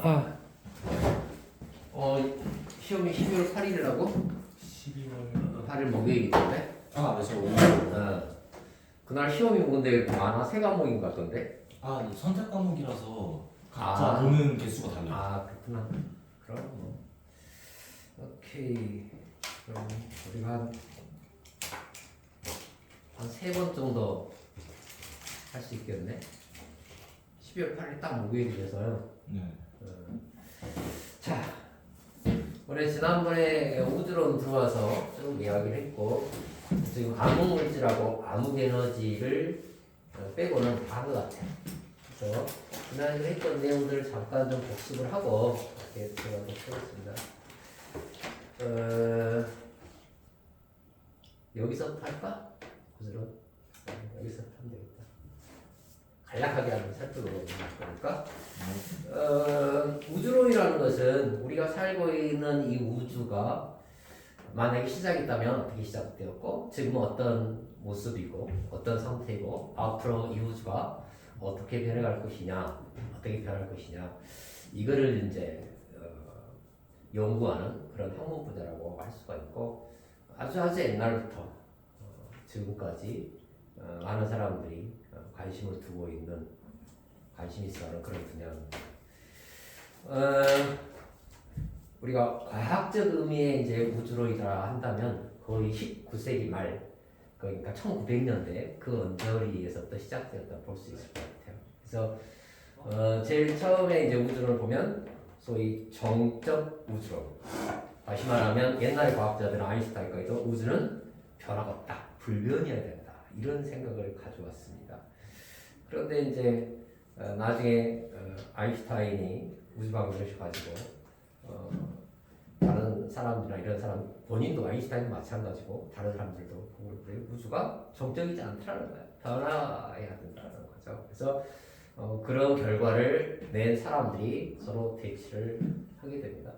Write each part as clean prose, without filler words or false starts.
아, 시험이 12월 8일이라고? 12월 8일 목요일이 때문에? 네, 저 오늘 그날 시험이 뭔데 많아? 세 과목인 것 같던데? 네, 선택 과목이라서 각자 아. 보는 개수가 달라요. 아, 그렇구나. 그럼 뭐. 오케이. 그럼 우리가 한 세 번 정도 할 수 있겠네? 12월 8일 딱 목요일이 돼서요. 네. 자, 우리 지난번에 우주론 들어와서 좀 이야기를 했고, 지금 암흑물질하고 암흑에너지를 빼고는 다 것 같아요. 그래서 지난주에 했던 내용들을 잠깐 좀 복습을 하고 이렇게 들어가도록 하겠습니다. 여기서부터 할까? 우주론? 여기서부터 하면 되겠다. 간략하게 한번 살펴보는 거니까. 우주론이라는 것은 우리가 살고 있는 이 우주가 만약에 시작이 있다면 어떻게 시작되었고 지금은 어떤 모습이고 어떤 상태이고 앞으로 이 우주가 어떻게 변해갈 것이냐, 어떻게 변할 것이냐, 이거를 이제 연구하는 그런 학문 분야라고 할 수가 있고, 아주 옛날부터 지금까지 많은 사람들이 관심을 두고 있는, 관심이 있어하는 그런 분야입니다. 우리가 과학적 의미의 이제 우주론이라 한다면 거의 19세기 말, 그러니까 1900년대 그 언저리에서부터 시작되었다 볼 수 있을 것 같아요. 그래서 제일 처음에 이제 우주론을 보면 소위 정적 우주론. 다시 말하면 옛날 과학자들은 아인슈타인까지도 우주는 변화가 없다, 불변이어야 된다, 이런 생각을 가져왔습니다. 그런데 이제 나중에 아인슈타인이 우주방정식을 가지고 다른 사람들이나 이런 사람, 본인도 아인슈타인도 마찬가지고 다른 사람들도 보고 우주가 정적이지 않다는 거예요. 변화해야 된다는 거죠. 그래서 그런 결과를 낸 사람들이 서로 대치를 하게 됩니다.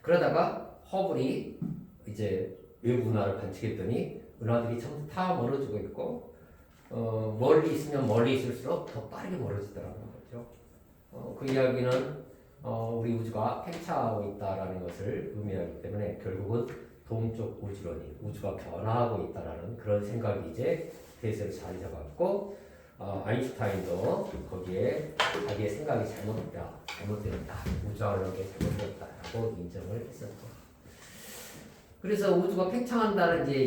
그러다가 허블이 이제 외부 은하를 관측했더니 은하들이 전부 다 멀어지고 있고 멀리 있으면 멀리 있을수록 더 빠르게 멀어지더라는 거죠. 그 이야기는 우리 우주가 팽창하고 있다라는 것을 의미하기 때문에 결국은 동쪽 우주론이 우주가 변화하고 있다라는 그런 생각이 이제 대세로 자리 잡았고, 아인슈타인도 거기에 자기의 생각이 잘못되었다, 우주론이 잘못되었다라고 인정을 했었죠. 그래서 우주가 팽창한다는 이제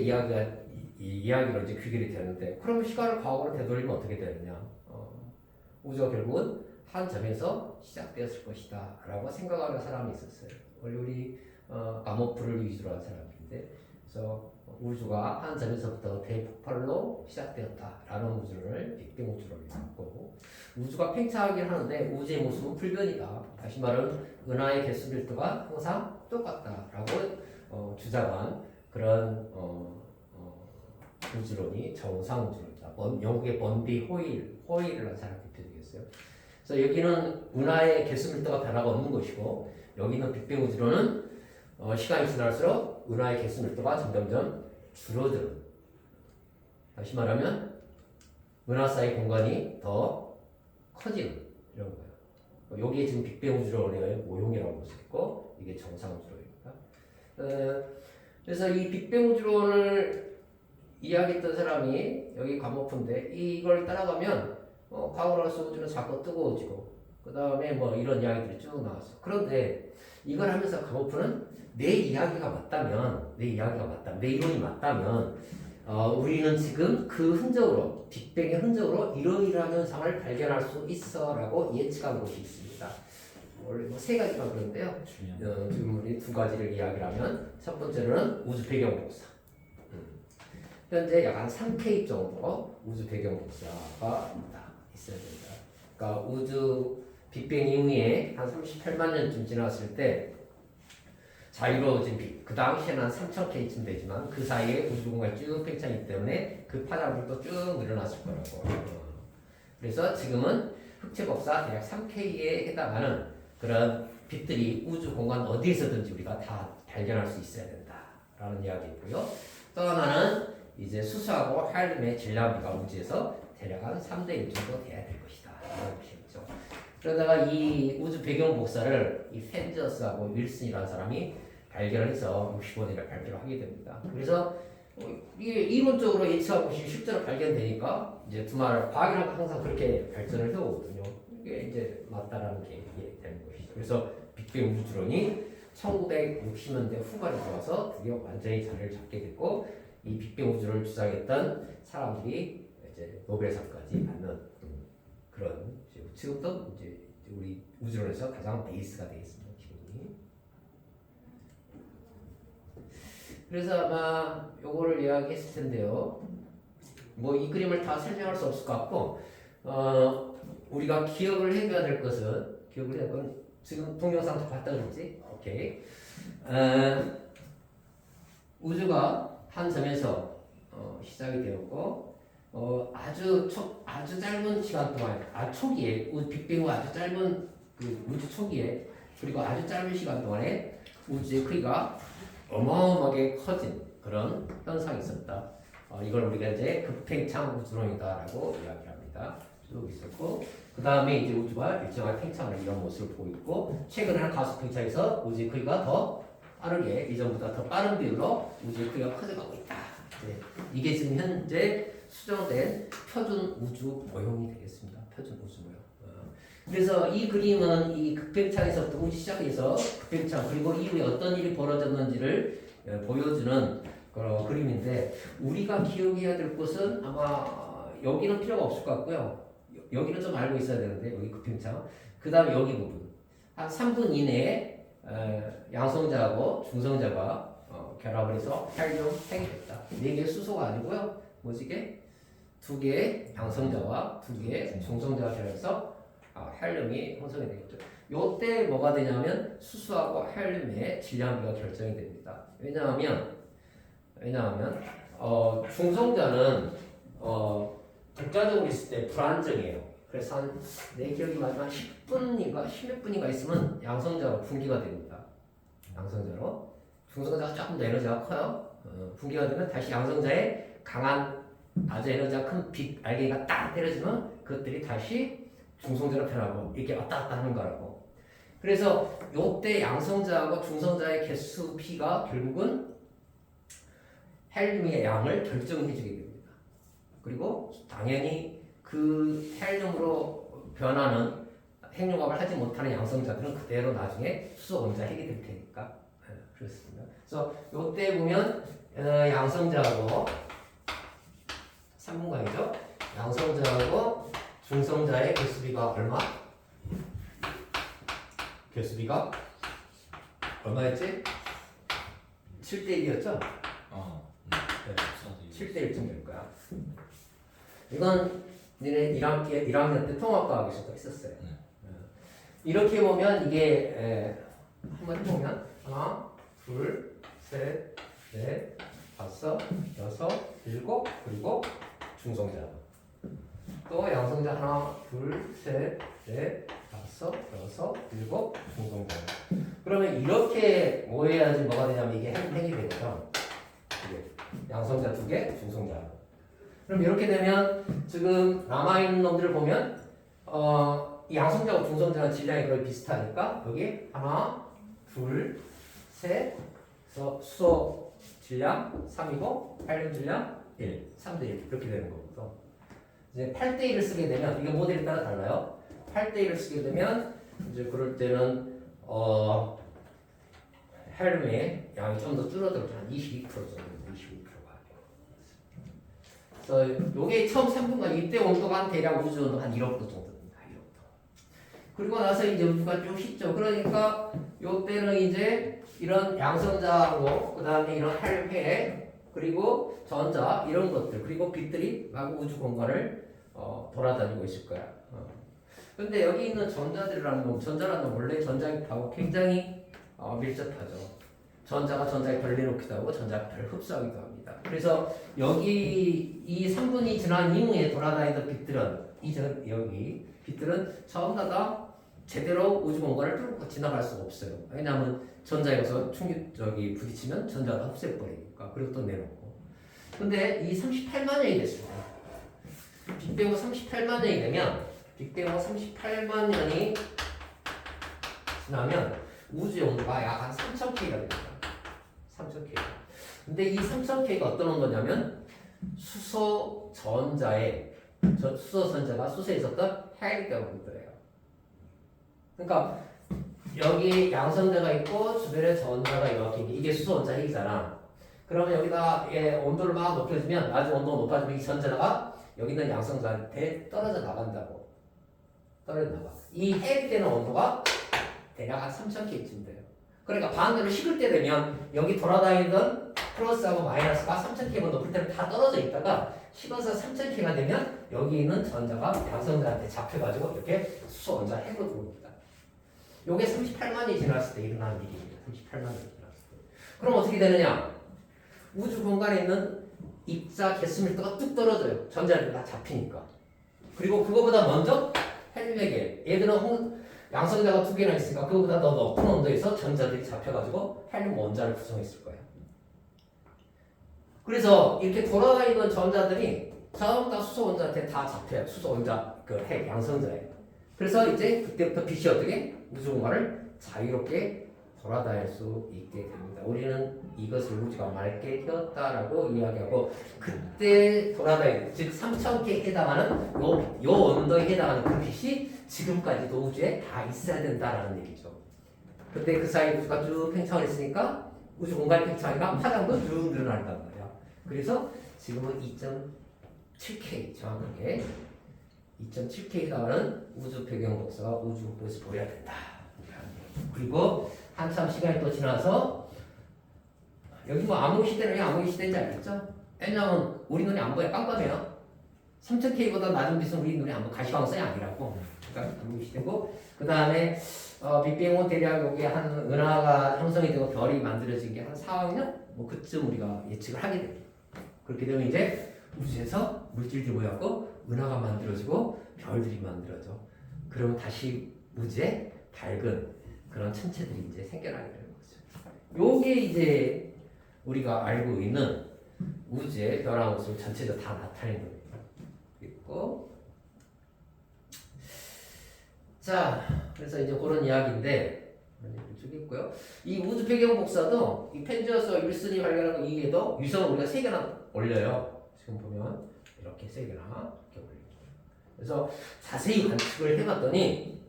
이야기로 이제 귀결이 되는데, 그럼 시간을 과거로 되돌리면 어떻게 되느냐? 우주가 결국은 한 점에서 시작되었을 것이다 라고 생각하는 사람이 있었어요. 원래 우리 아모프를 위주로 한 사람인데, 그래서 우주가 한 점에서부터 대폭발로 시작되었다라는 우주론을 빅뱅 우주론이라고 하고, 우주가 팽창하긴 하는데 우주의 모습은 불변이다, 다시 말하면 은하의 개수 밀도가 항상 똑같다라고 주장한 그런 우주론이 정상 우주론이다. 영국의 번비 호일이라는 사람이 대표되겠어요. 그래서 여기는 은하의 개수 밀도가 변화가 없는 것이고, 여기는 빅뱅 우주론은 시간이 지날수록 은하의 개수 밀도가 점점점 줄어드는, 다시 말하면 은하 사이 공간이 더 커지는 이런 거예요. 여기에 지금 빅뱅 우주론의 모형이라고 볼 수 있고, 이게 정상 우주론입니다. 그래서 이 빅뱅 우주론을 이야기했던 사람이 여기 과목인데, 이걸 따라가면 과거로 갈수록 우주는 자꾸 뜨거워지고, 그 다음에 뭐 이런 이야기들이 쭉 나왔어. 그런데 이걸 하면서 과목은 내 이야기가 맞다면, 내 이론이 맞다면, 우리는 지금 그 흔적으로, 빅뱅의 흔적으로 이러이러한 현상을 발견할 수 있어라고 예측한 것이 있습니다. 원래 뭐 세 가지가 그런데요. 지금 우리 두 가지를 이야기를 하면, 첫 번째로는 우주 배경 복사. 현재 약 한 3K 정도 우주 배경 복사가 있어야 된다. 그러니까 우주 빅뱅 이후에 한 38만 년쯤 지났을 때 자유로워진 빛, 그 당시에는 한 3000K쯤 되지만 그 사이에 우주 공간이 쭉 팽창이기 때문에 그 파장들도 쭉 늘어났을 거라고. 그래서 지금은 흑체 복사 대략 3K에 해당하는 그런 빛들이 우주 공간 어디에서든지 우리가 다 발견할 수 있어야 된다라는 이야기고요. 또 하나는 이제 수소하고 헬륨의 질량비가 우주에서 대략 한 3대 1 정도 돼야 될 것이다, 이런 것이죠. 그러다가 이 우주 배경 복사를 이 펜저스하고 윌슨이라는 사람이 발견을 해서 65년에 발표를 하게 됩니다. 그래서 이게 이론적으로 예측하고 실제로 발견되니까 이제 두말 과학이란 항상 그렇게 발전을 해오거든요. 이게 이제 맞다라는 게 이게 되는 것이죠. 그래서 빅뱅 우주론이 1960년대 후반에 들어와서 드디어 완전히 자리를 잡게 됐고 이 빅뱅 우주를 주장했던 사람들이 이제 노벨상까지 받는 그런 지금도 이제 우리 우주론에서 가장 베이스가 되겠습니다. 기본이. 그래서 아마 요거를 이야기했을 텐데요. 뭐 이 그림을 다 설명할 수 없을 것 같고 우리가 기억을 해줘야 될 것은 지금 동영상도 봤다 그랬지? 오케이. 우주가 한 점에서 시작이 되었고 아주 짧은 시간 동안 초기에 빅뱅 후 아주 짧은 그 우주 초기에 그리고 아주 짧은 시간 동안에 우주의 크기가 어마어마하게 커진 그런 현상이 있었다. 이걸 우리가 이제 급팽창 우주론이다라고 이야기를 합니다. 쭉 있었고 그 다음에 이제 우주가 일정한 팽창을 이런 모습을 보이고 있고 최근에는 가속 팽창에서 우주의 크기가 더 빠르게 이전보다 더 빠른 비율로 우주의 크기가 커져가고 있다. 이게 지금 현재 수정된 표준 우주 모형이 되겠습니다. 표준 우주 모형. 그래서 이 그림은 이 급팽창에서부터 우주 시작해서 급팽창 그리고 이후에 어떤 일이 벌어졌는지를 보여주는 그런 그림인데 우리가 기억해야 될 것은 아마 여기는 필요가 없을 것 같고요. 여기는 좀 알고 있어야 되는데 여기 급팽창 그 다음에 여기 부분 한 3분 이내에 양성자하고 중성자가 결합을 해서 헬륨 핵이 됐다. 4개의 수소가 아니고요. 뭐지 이게? 2개의 양성자와 2개의 중성자가 결합해서 헬륨이 형성이 되겠죠. 요때 뭐가 되냐면 수소하고 헬륨의 질량비가 결정이 됩니다. 왜냐하면 중성자는 독자적으로 있을 때 불안정해요. 그래서 내 기억이 맞지만 10분인가 10몇 분인가 있으면 양성자로 분기가 됩니다. 양성자로 중성자가 조금 더 에너지가 커요. 분기가 되면 다시 양성자의 강한 아주 에너지가 큰 빛 알갱이가 딱 때려지면 그것들이 다시 중성자로 변하고 이렇게 왔다 갔다 하는 거라고. 그래서 요때 양성자하고 중성자의 개수 P가 결국은 헬륨의 양을 결정해 주게 됩니다. 그리고 당연히 그 헬륨으로 변하는 핵융합을 하지 못하는 양성자들은 그대로 나중에 수소 원자 핵이 될 테니까 그렇습니다. 그래서 요때 보면 양성자하고 3분간이죠. 양성자하고 중성자의 개수비가 얼마? 개수비가 얼마였지? 7대 1이었죠? 네. 7대 1쯤 될 거야. 이건 니네 1학년 때 통합과학에서도 있었어요. 이렇게 보면 이게 한번 해보면 하나, 둘, 셋, 넷, 다섯, 여섯, 일곱 그리고 중성자. 또 양성자 하나, 둘, 셋, 넷, 다섯, 여섯, 일곱 중성자. 그러면 이렇게 모여야지 뭐가 되냐면 이게 핵이 되거든. 양성자 2개, 중성자. 그럼 이렇게 되면 지금 남아있는 놈들을 보면 이 양성자와 중성자는 질량이 거의 비슷하니까 여기 하나, 둘, 셋, 그래서 수소 질량 3이고 헬륨 질량 1, 3대 1 이렇게 되는 거거든. 이제 8대 1을 쓰게 되면 이게 모델에 따라 달라요. 8대 1을 쓰게 되면 이제 그럴 때는 헬륨의 양이 좀 더 줄어들죠. 한 22% 정도, 22%가. 그래서 요게 처음 3분간 이때 온도가 한 대략 우주 온도 한 1억 도 정도입니다. 1억 도. 그리고 나서 이제 우주가 좀 식죠. 그러니까 요때는 이제 이런 양성자하고 그 다음에 이런 헬륨 그리고 전자 이런 것들 그리고 빛들이 막 우주 공간을 돌아다니고 있을 거야. 근데 여기 있는 전자들이라는 건 전자라는 건 원래 전자기하고 굉장히 밀접하죠. 전자가 전자에 별 내놓기도 하고 전자가 별 흡수하기도 합니다. 그래서 여기 이 3분이 지난 이후에 돌아다니던 빛들은 여기 빛들은 전부 다 제대로 우주 공간을 뚫고 지나갈 수가 없어요. 왜냐하면 전자에 가서 충격적이 부딪히면 전자가 흡수해버리니까. 그리고 또 내놓고. 근데 이 38만 년이 됐습니다. 빅뱅 후 38만 년이 되면 빅뱅 38만 년이 지나면 우주의 온도가 약 한 3000K가 됩니다. 3000K. 근데 이 3000K가 어떤 온도냐면 수소 전자에 수소 전자가 수소에 있었던 헬륨 온도예요. 그러니까 여기 양성자가 있고 주변에 전자가 이렇게 이게 수소 원자 핵이잖아. 그러면 여기다 온도를 막 높여주면 나중에 온도가 높아지면 이 전자가 여기 있는 양성자한테 떨어져 나간다고. 떨어져 나가. 이 핵이 되는 온도가 대략 한 3000K쯤 돼요. 그러니까 반대로 식을 때 되면 여기 돌아다니던 플러스하고 마이너스가 3000K보다 높을 때는 다 떨어져 있다가 식어서 3000K가 되면 여기 있는 전자가 양성자한테 잡혀가지고 이렇게 수소 원자 핵으로 들어옵니다. 요게 38만이 지났을 때 일어나는 일입니다. 38만이 지났을 때. 그럼 어떻게 되느냐? 우주 공간에 있는 입자 개수밀도가 뚝 떨어져요. 전자들이 다 잡히니까. 그리고 그거보다 먼저 헬륨에게 얘들은 양성자가 두 개나 있으니까 그거보다 더 높은 온도에서 전자들이 잡혀가지고 헬륨 원자를 구성했을 거예요. 그래서 이렇게 돌아다니던 전자들이 전부 다 수소 원자한테 다 잡혀요. 수소 원자 그 핵 양성자에. 그래서 이제 그때부터 빛이 어떻게 우주 공간을 자유롭게 돌아다닐 수 있게 됩니다. 우리는 이것을 우주가 맑게 되었다라고 이야기하고 그때 돌아다니는 즉 3000K에 해당하는 요 온도에 해당하는 그 빛이 지금까지도 우주에 다 있어야 된다라는 얘기죠. 근데 그 사이 우주가 쭉 팽창을 했으니까 우주 공간의 팽창이가 파장도 쭉 늘어난단 말이야. 그래서 지금은 2.7K 정확하게 2.7K에 해당하는 우주 배경 복사가 우주 국부에서 보여야 된다. 그리고 한참 시간이 또 지나서 여기 뭐 암흑 시대는 왜 암흑 시대인지 알겠죠? 왜냐면 우리 눈이 안 보여 깜깜해요. 3000K보다 낮은 빛은 우리 눈이 안 보여 가시광선이 아니라고. 그러니까 암흑 시대고 그 다음에 빅뱅 후 대략 여기 한 은하가 형성이 되고 별이 만들어진 게 한 4억 년? 뭐 그쯤 우리가 예측을 하게 됩니다. 그렇게 되면 이제 우주에서 물질들이 모였고 은하가 만들어지고 별들이 만들어져. 그러면 다시 우주에 밝은 그런 천체들이 이제 생겨나게 되는 거죠. 요게 이제 우리가 알고 있는 우주의 변화 모습을 전체적으로 다 나타내는 겁니다. 있고 자, 그래서 이제 그런 이야기인데 이쪽 있고요. 이 우주 배경 복사도 이 펜지어스 윌슨이 발견한 거 이외에도 위성을 우리가 3개나 올려요. 지금 보면 이렇게 3개나 이렇게 올려요. 그래서 자세히 관측을 해봤더니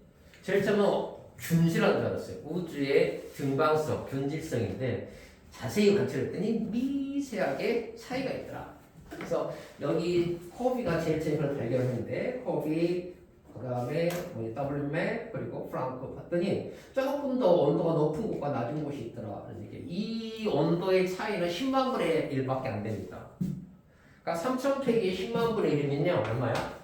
제일 처음은 균질한 줄 알았어요. 우주의 등방성, 균질성인데 자세히 관측했더니 미세하게 차이가 있더라. 그래서 여기 코비가 제일 처음에 발견했는데 코비 그 다음에 WMAC 그리고 프랑크 봤더니 조금 더 온도가 높은 곳과 낮은 곳이 있더라. 이 온도의 차이는 10만 분의 1밖에 안 됩니다. 그러니까 3000K에 10만 분의 1이면요 얼마야?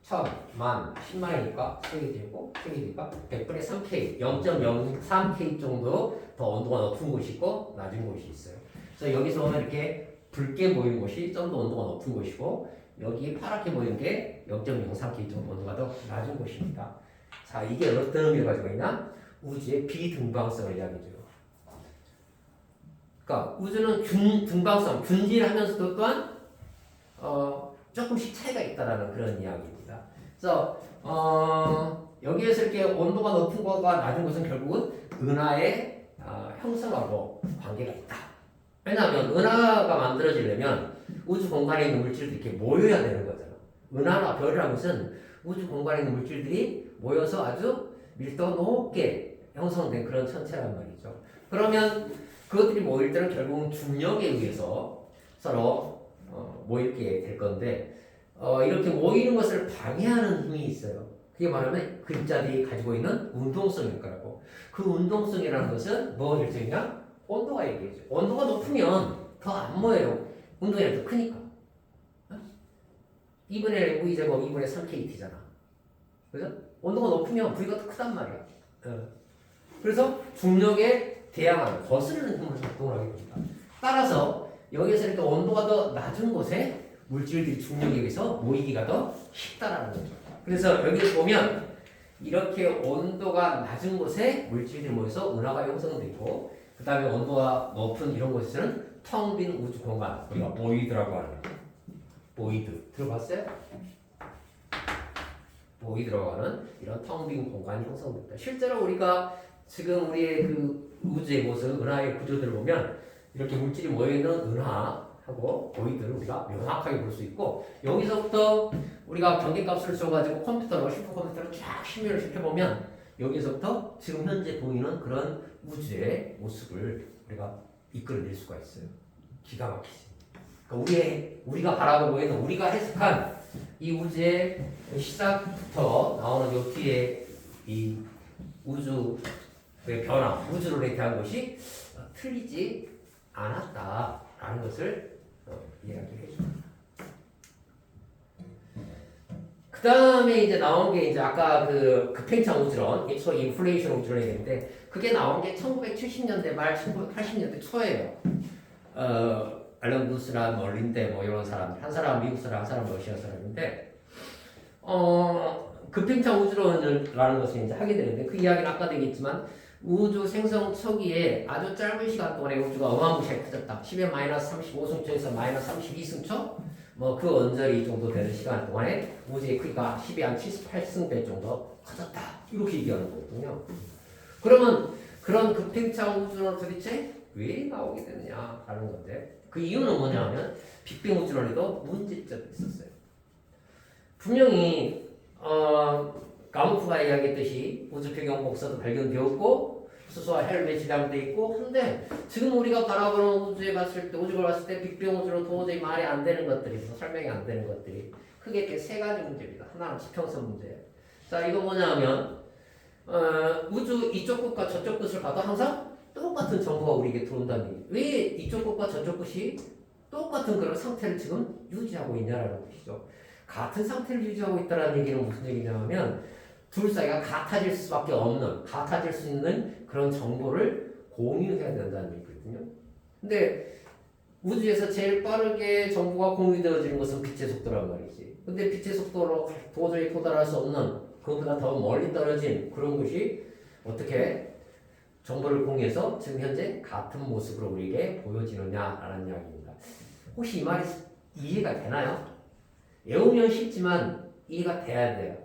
1000, 만, 10만이니까 3개 되고 3개 되니까 100분의 3K, 0.03K 정도 더 온도가 높은 곳이 있고 낮은 곳이 있어요. 그래서 여기서 보면 이렇게 붉게 보이는 곳이 좀 더 온도가 높은 곳이고 여기 파랗게 보이는 게 0.03K 정도 온도가 더 낮은 곳입니다. 자, 이게 어떤 의미를 가지고 있냐? 우주의 비등방성을 이야기해줘요. 그러니까 우주는 등방성, 균질하면서도 또한 조금씩 차이가 있다라는 그런 이야기입니다. 그래서 여기에서 이렇게 온도가 높은 것과 낮은 것은 결국은 은하의 형성하고 관계가 있다. 왜냐하면 은하가 만들어지려면 우주 공간에 있는 물질들이 이렇게 모여야 되는 거잖아. 은하나 별이라는 것은 우주 공간에 있는 물질들이 모여서 아주 밀도가 높게 형성된 그런 천체란 말이죠. 그러면 그것들이 모일 때는 결국은 중력에 의해서 서로 모이게 될 건데 이렇게 모이는 것을 방해하는 힘이 있어요. 그게 말하면 그 입자들이 가지고 있는 운동성일 거라고. 그 운동성이라는 것은 뭐 일종이냐? 온도가 얘기해줘. 온도가 높으면 더 안 모여요. 운동이 더 크니까. 2분의 1 V제곱 2분의 3KT잖아. 그래서 온도가 높으면 V가 더 크단 말이야. 그래서 중력에 대항하는 거스르는 힘으로 작동을 하게 됩니다. 따라서 여기서 이렇게 온도가 더 낮은 곳에 물질들이 중력에 의해서 모이기가 더 쉽다라는 거죠. 그래서 여기서 보면 이렇게 온도가 낮은 곳에 물질들이 모여서 은하가 형성되고 그 다음에 온도가 높은 이런 곳에서는 텅 빈 우주 공간 우리가 보이드라고 하는 보이드 들어봤어요? 보이 들어가는 이런 텅 빈 공간이 형성됩니다. 실제로 우리가 지금 우리의 그 우주의 모습, 은하의 구조들을 보면 이렇게 물질이 모여있는 은하하고 보이들을 우리가 명확하게 볼 수 있고 여기서부터 우리가 경계값을 줘가지고 컴퓨터로 슈퍼컴퓨터로 쫙 시뮬을 해보면 여기서부터 지금 현재 보이는 그런 우주의 모습을 우리가 이끌어낼 수가 있어요. 기가 막히지. 그러니까 우리가 바라보고 있는 우리가 해석한 이 우주의 시작부터 나오는 요 뒤에 이 우주의 변화, 우주론에 대한 것이 틀리지 않았다라는 것을 이야기해 줍니다. 그 다음에 이제 나온 게 이제 아까 그 팽창 우주론, 소위 인플레이션 우주론이 있는데 그게 나온 게 1970년대 말 1980년대 초예요. 알런 구스라 뭐 린데 뭐 이런 사람들, 한 사람 미국 사람, 한 사람 러시아 사람인데 급팽창 우주론이라는 것을 이제 하게 되는데 그 이야기는 아까도 얘기했지만 우주 생성 초기에 아주 짧은 시간 동안에 우주가 어마무시하게 커졌다. 10의 마이너스 35승초에서 마이너스 32승초 뭐 그 언저리 정도 되는 시간 동안에 우주의 크기가 10의 한 78승배 정도 커졌다. 이렇게 얘기하는 거거든요. 그러면 그런 급팽창 우주론 도대체 왜 나오게 되느냐라는 건데 그 이유는 뭐냐면 빅뱅 우주론에도 문제점이 있었어요. 분명히 가모프가 이야기했듯이 우주 배경 복사도 발견되었고 수소와 헬륨의 질량도 있고 한데 지금 우리가 바라보는 우주에 봤을 때 우주를 봤을 때 빅뱅 우주로 도저히 말이 안 되는 것들이 있어. 설명이 안 되는 것들이 크게 이렇게 세 가지 문제입니다. 하나는 지평선 문제. 자 이거 뭐냐면 우주 이쪽 끝과 저쪽 끝을 봐도 항상 똑같은 정보가 우리에게 들어온다는 얘기. 왜 이쪽 끝과 저쪽 끝이 똑같은 그런 상태를 지금 유지하고 있냐라는 것이죠. 같은 상태를 유지하고 있다는 얘기는 무슨 얘기냐면 둘 사이가 같아질 수밖에 없는, 같아질 수 있는 그런 정보를 공유해야 된다는 얘기거든요. 근데 우주에서 제일 빠르게 정보가 공유되어지는 것은 빛의 속도란 말이지. 근데 빛의 속도로 도저히 도달할 수 없는 그것보다 더 멀리 떨어진 그런 것이 어떻게 정보를 공유해서 지금 현재 같은 모습으로 우리에게 보여지느냐라는 이야기입니다. 혹시 이 말이 이해가 되나요? 외우면 쉽지만 이해가 돼야 돼요.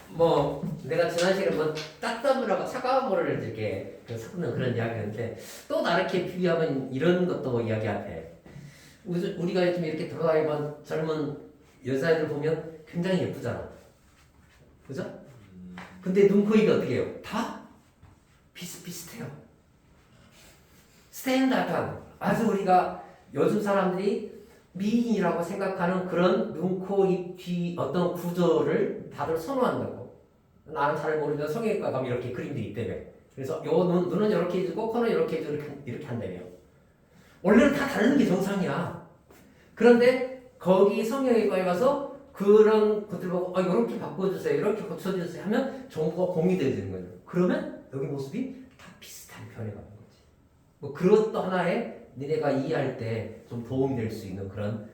뭐 내가 지난 시간에 뭐 따뜻한 물하고 차가운 물을 이렇게 섞는 그런 이야기였는데 또 다르게 비교하면 이런 것도 뭐 이야기한테 우리가 요즘 이렇게 돌아다니면 젊은 여자애들 보면 굉장히 예쁘잖아. 그죠? 근데 눈, 코, 입이 어떻게 해요? 다 비슷비슷해요. 스탠다드한 아주 우리가 요즘 사람들이 미인이라고 생각하는 그런 눈, 코, 입, 귀 어떤 구조를 다들 선호한다고. 나는 잘 모르는 성형외과 가면 이렇게 그림들이 있다며. 그래서 요 눈은 이렇게 해주고 코는 이렇게 해주고 이렇게 한다며. 원래는 다 다른 게 정상이야. 그런데 거기 성형외과에 가서 그런 것들 보고 이렇게 바꿔주세요, 이렇게 고쳐주세요 하면 정보가 공유되는 거예요. 그러면 여기 모습이 다 비슷하게 변해가는 거지. 뭐 그것도 하나의 니네가 이해할 때 좀 도움이 될 수 있는 그런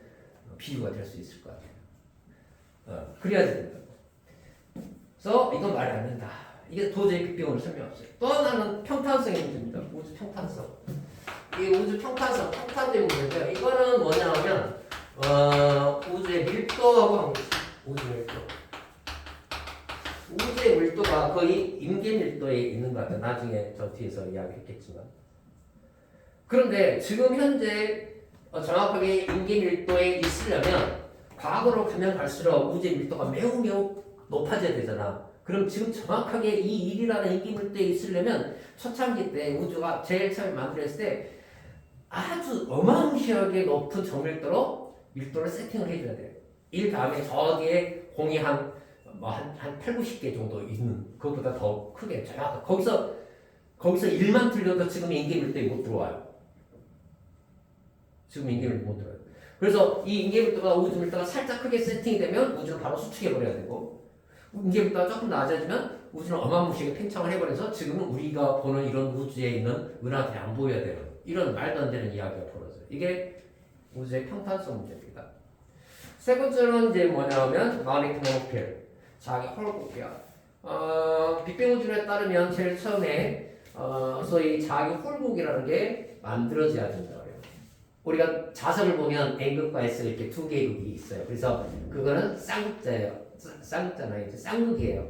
비유가 될 수 있을 것 같아요. 그래야지 된다고. 그래서 이건 말이 안 된다. 이게 도저히 빅뱅으로 설명 없어요. 또 하나는 평탄성의 문제입니다. 우주 평탄성. 이 우주 평탄성, 평탄된 문제인데요. 이거는 뭐냐면 우주의 밀도하고 한 거죠. 우주 밀도. 우주의 밀도가 거의 임계 밀도에 있는 것 같아요. 나중에 저 뒤에서 이야기했겠지만. 그런데 지금 현재 정확하게 임계 밀도에 있으려면 과거로 가면 갈수록 우주의 밀도가 매우 높아져야 되잖아. 그럼 지금 정확하게 이 1이라는 임계 밀도에 있으려면 초창기 때 우주가 제일 처음에 만들었을 때 아주 어마무시하게 높은 정밀도로 밀도를 세팅을 해줘야 돼요. 1 다음에 저기에 공이 한 8, 90개 정도 있는 그것보다 더 크게 정확하게 거기서 1만 틀려도 지금 임계 밀도에 못 들어와요. 지금 임계밀도 못 들어요. 그래서 이 임계밀도가 우주 밀도가 살짝 크게 세팅이 되면 우주를 바로 수축해 버려야 되고 임계밀도가 조금 낮아지면 우주는 어마무시하게 팽창을 해버려서 지금은 우리가 보는 이런 우주에 있는 은하들이 안 보여야 되는 이런 말도 안 되는 이야기가 벌어져요. 이게 우주의 평탄성 문제입니다. 세 번째는 이제 뭐냐면 마그네틱 모노필, 자기 홀국이야. 빅뱅 우주론에 따르면 제일 처음에 소위 자기 홀국이라는 게 만들어져야 된다고 해요. 우리가 자석을 보면 N극과 S가 이렇게 두 개의 극이 있어요. 그래서 그거는 쌍극자예요. 쌍극자는 이제 쌍극이에요.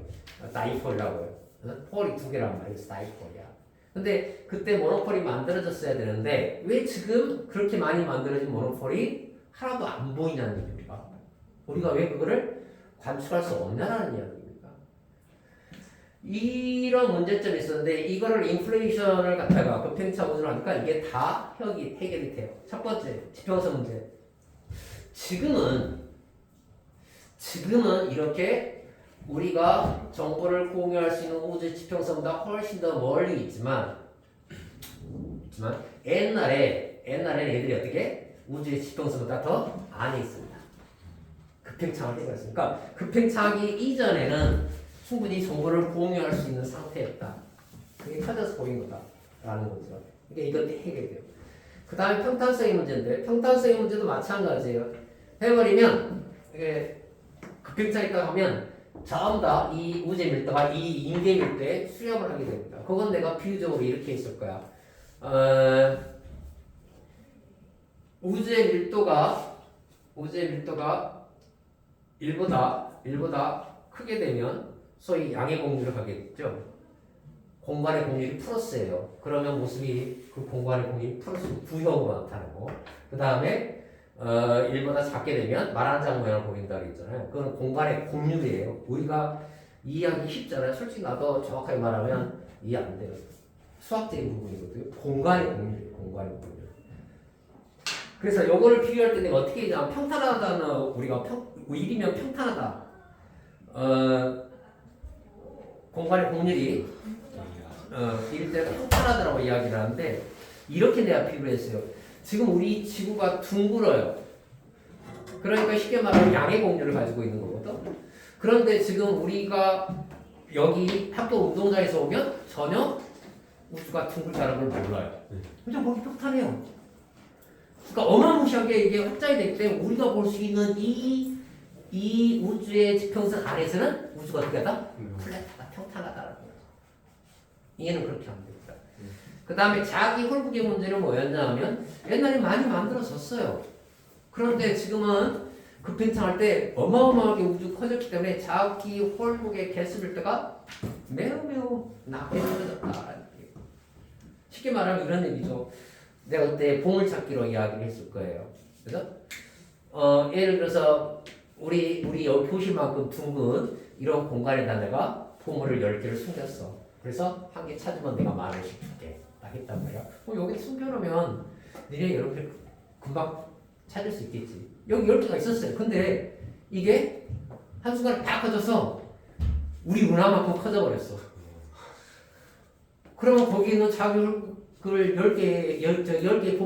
다이폴이라고 해요. 폴이 두 개란 말이에요. 다이폴이야. 근데 그때 모노폴이 만들어졌어야 되는데 왜 지금 그렇게 많이 만들어진 모노폴이 하나도 안 보이냐는 얘기입니다. 우리가 왜 그거를 관측할 수 없냐라는 이야기입니다. 이런 문제점이 있었는데 이거를 인플레이션을 갖다가 급행차 우주를 하니까 이게 다 해결이 돼요. 첫 번째 지평선 문제. 지금은 이렇게 우리가 정보를 공유할 수 있는 우주 지평선보다 훨씬 더 멀리 있지만 옛날에 애들이 어떻게 우주의 지평선보다 더 안에 있습니다. 급행차가 되고 있으니까 급행차하기 이전에는 충분히 정보를 공유할 수 있는 상태였다. 그게 터져서 보인 거다라는 거죠. 이게 이것도 해결돼요. 그 다음에 평탄성의 문제인데 평탄성의 문제도 마찬가지예요. 해버리면 이게 급행차 있다가 하면 전부 다 이 우주의 밀도가 이 인계 밀도에 수렴을 하게 됩니다. 그건 내가 비유적으로 이렇게 했을 거야. 우주의 밀도가 1보다 크게 되면 소위 양의 공률을 하겠죠. 공간의 공률이 플러스예요. 그러면 모습이 그 공간의 공률이 플러스 부형으로 나타나고 그 다음에 1보다 작게 되면 말한장 모양을 보인다 그랬잖아요. 그건 공간의 공률이에요. 우리가 이해하기 쉽잖아요. 솔직히 나도 정확하게 말하면 이해 안 돼요. 수학적인 부분이거든요. 공간의 공률이에요. 공간의 공률. 그래서 요거를 비교할 때 내가 어떻게 하냐면 평탄하다는 우리가 1이면 평탄하다. 공간의 공률이 1일 때 평탄하다라고 이야기를 하는데 이렇게 내가 비교를 했어요. 지금 우리 지구가 둥글어요. 그러니까 쉽게 말하면 양의 공률을 가지고 있는 거거든. 그런데 지금 우리가 여기 학교 운동장에서 오면 전혀 우주가 둥글다는 걸 몰라요. 그냥 거기 평탄해요. 그러니까 어마무시하게 이게 확장이 되기 때문에 우리가 볼 수 있는 이 우주의 지평선 안에서는 우주가 어떻게 하다? 플랫하다, 평탄하다라는 거죠. 이해는 그렇게 하면 됩니다. 그 다음에 자기 홀북의 문제는 뭐였냐 하면 옛날에 많이 만들어졌어요. 그런데 지금은 급팽창할 때 어마어마하게 우주 커졌기 때문에 자기 홀북의 개수 밀도가 매우 낮게 떨어졌다. 쉽게 말하면 이런 얘기죠. 내가 그때 보물찾기로 이야기를 했을 거예요. 그래서 예를 들어서 우리 여기 교실만큼 둥근 이런 공간에다 내가 보물을 10개를 숨겼어. 그래서 한 개 찾으면 내가 10,000원씩 줄게. 딱 했단 말이야. 여기 숨겨놓으면 니네 이렇게 금방 찾을 수 있겠지. 여기 10개가 있었어요. 근데 이게 한순간에 다 커져서 우리 문화만큼 커져버렸어. 그러면 거기 있는 자기 그걸 10개의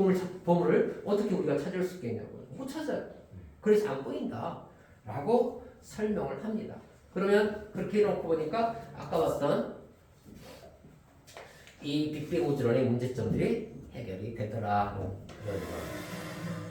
보물을 어떻게 우리가 찾을 수 있겠냐고요. 못 찾아요. 그래서 안 보인다. 라고 설명을 합니다. 그러면 그렇게 해놓고 보니까 아까 봤던 이 빅뱅 우주론의 문제점들이 해결이 되더라.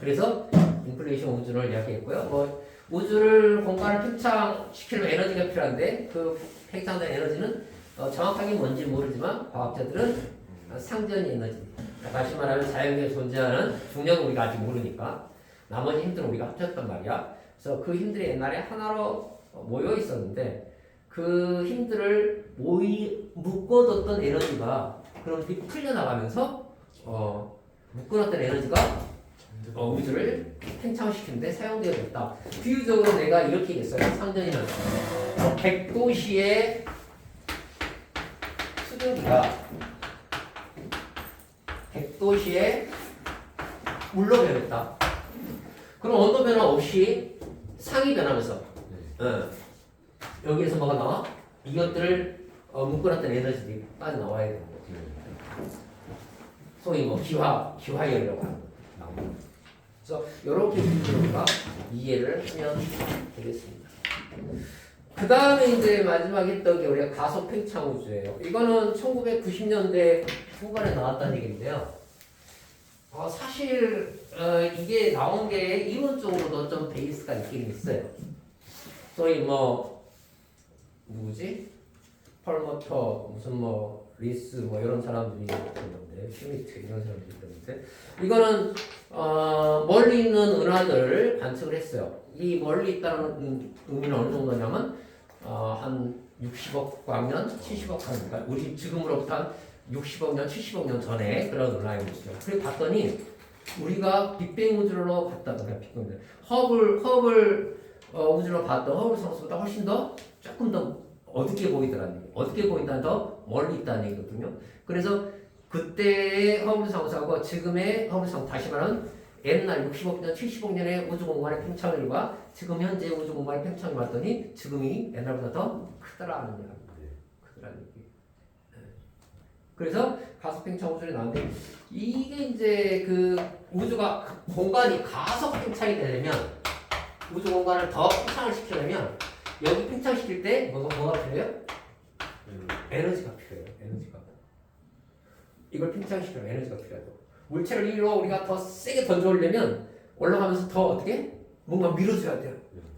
그래서 인플레이션 우주론을 이야기했고요. 우주를 공간을 팽창시키려면 에너지가 필요한데 그 팽창된 에너지는 정확하게 뭔지 모르지만 과학자들은 상전 에너지. 다시 말하면 자연계에 존재하는 중력을 우리가 아직 모르니까 나머지 힘들은 우리가 합쳤단 말이야. 그래서 그 힘들이 옛날에 하나로 모여 있었는데 그 힘들을 묶어뒀던 에너지가 그런 게 풀려나가면서 묶어놨던 에너지가 우주를 팽창시키는데 사용되어졌다. 비유적으로 내가 이렇게 얘기했어요. 상전이는 100도씨의 수증기가 100도씨의 물로 변했다. 그럼 온도 변화 없이 상이 변하면서 여기에서 뭐가 나와? 이것들을 묶어놨던 에너지들이 빠져나와야 되는 거죠. 소위 기화열이라고 하는 거. 그래서 이렇게 우리가 이해를 하면 되겠습니다. 그 다음에 이제 마지막에 했던 게 우리가 가속 팽창 우주예요. 이거는 1990년대 후반에 나왔다는 얘기인데요. 사실 이게 나온 게 이론적으로도 좀 베이스가 있긴 있어요. 소위 누구지? 펄머터 무슨 리스 뭐 이런 사람들이 있던데 슈미트 이런 사람들이 있던데 이거는 멀리 있는 은하들을 관측을 했어요. 이 멀리 있다는 의미는 어느 정도냐면 한 60억 광년, 70억 광년, 그러니까 우리 지금으로부터 한 60억 년, 70억 년 전에 그런 은하의 모습이요. 그리고 봤더니 우리가 빅뱅 우주로 봤다거나 빅뱅 허블 우주로 봤던 허블 상수보다 훨씬 더 조금 더 어둡게 보이더라는 얘기. 어둡게 보인다는 더 멀리 있다는 얘기거든요. 그래서 그때의 허블 상수하고 지금의 허블 상수 다시 말하면 옛날 60억 년, 70억 년의 우주 공간의 팽창률과 지금 현재 우주 공간의 팽창을 봤더니 지금이 옛날보다 더 크더라는 얘기입니다. 크더라는 얘기. 그래서 가속 팽창 우주를 나왔는데 이게 이제 그 우주가 공간이 가속 팽창이 되려면 우주 공간을 더 팽창을 시키려면 여기 팽창시킬 때 뭐가 필요해요? 에너지가 필요해요. 에너지가. 이걸 팽창시키려면 에너지가 필요하죠. 물체를 위로 우리가 더 세게 던져오려면 올라가면서 더 어떻게? 뭔가 밀어줘야 돼요.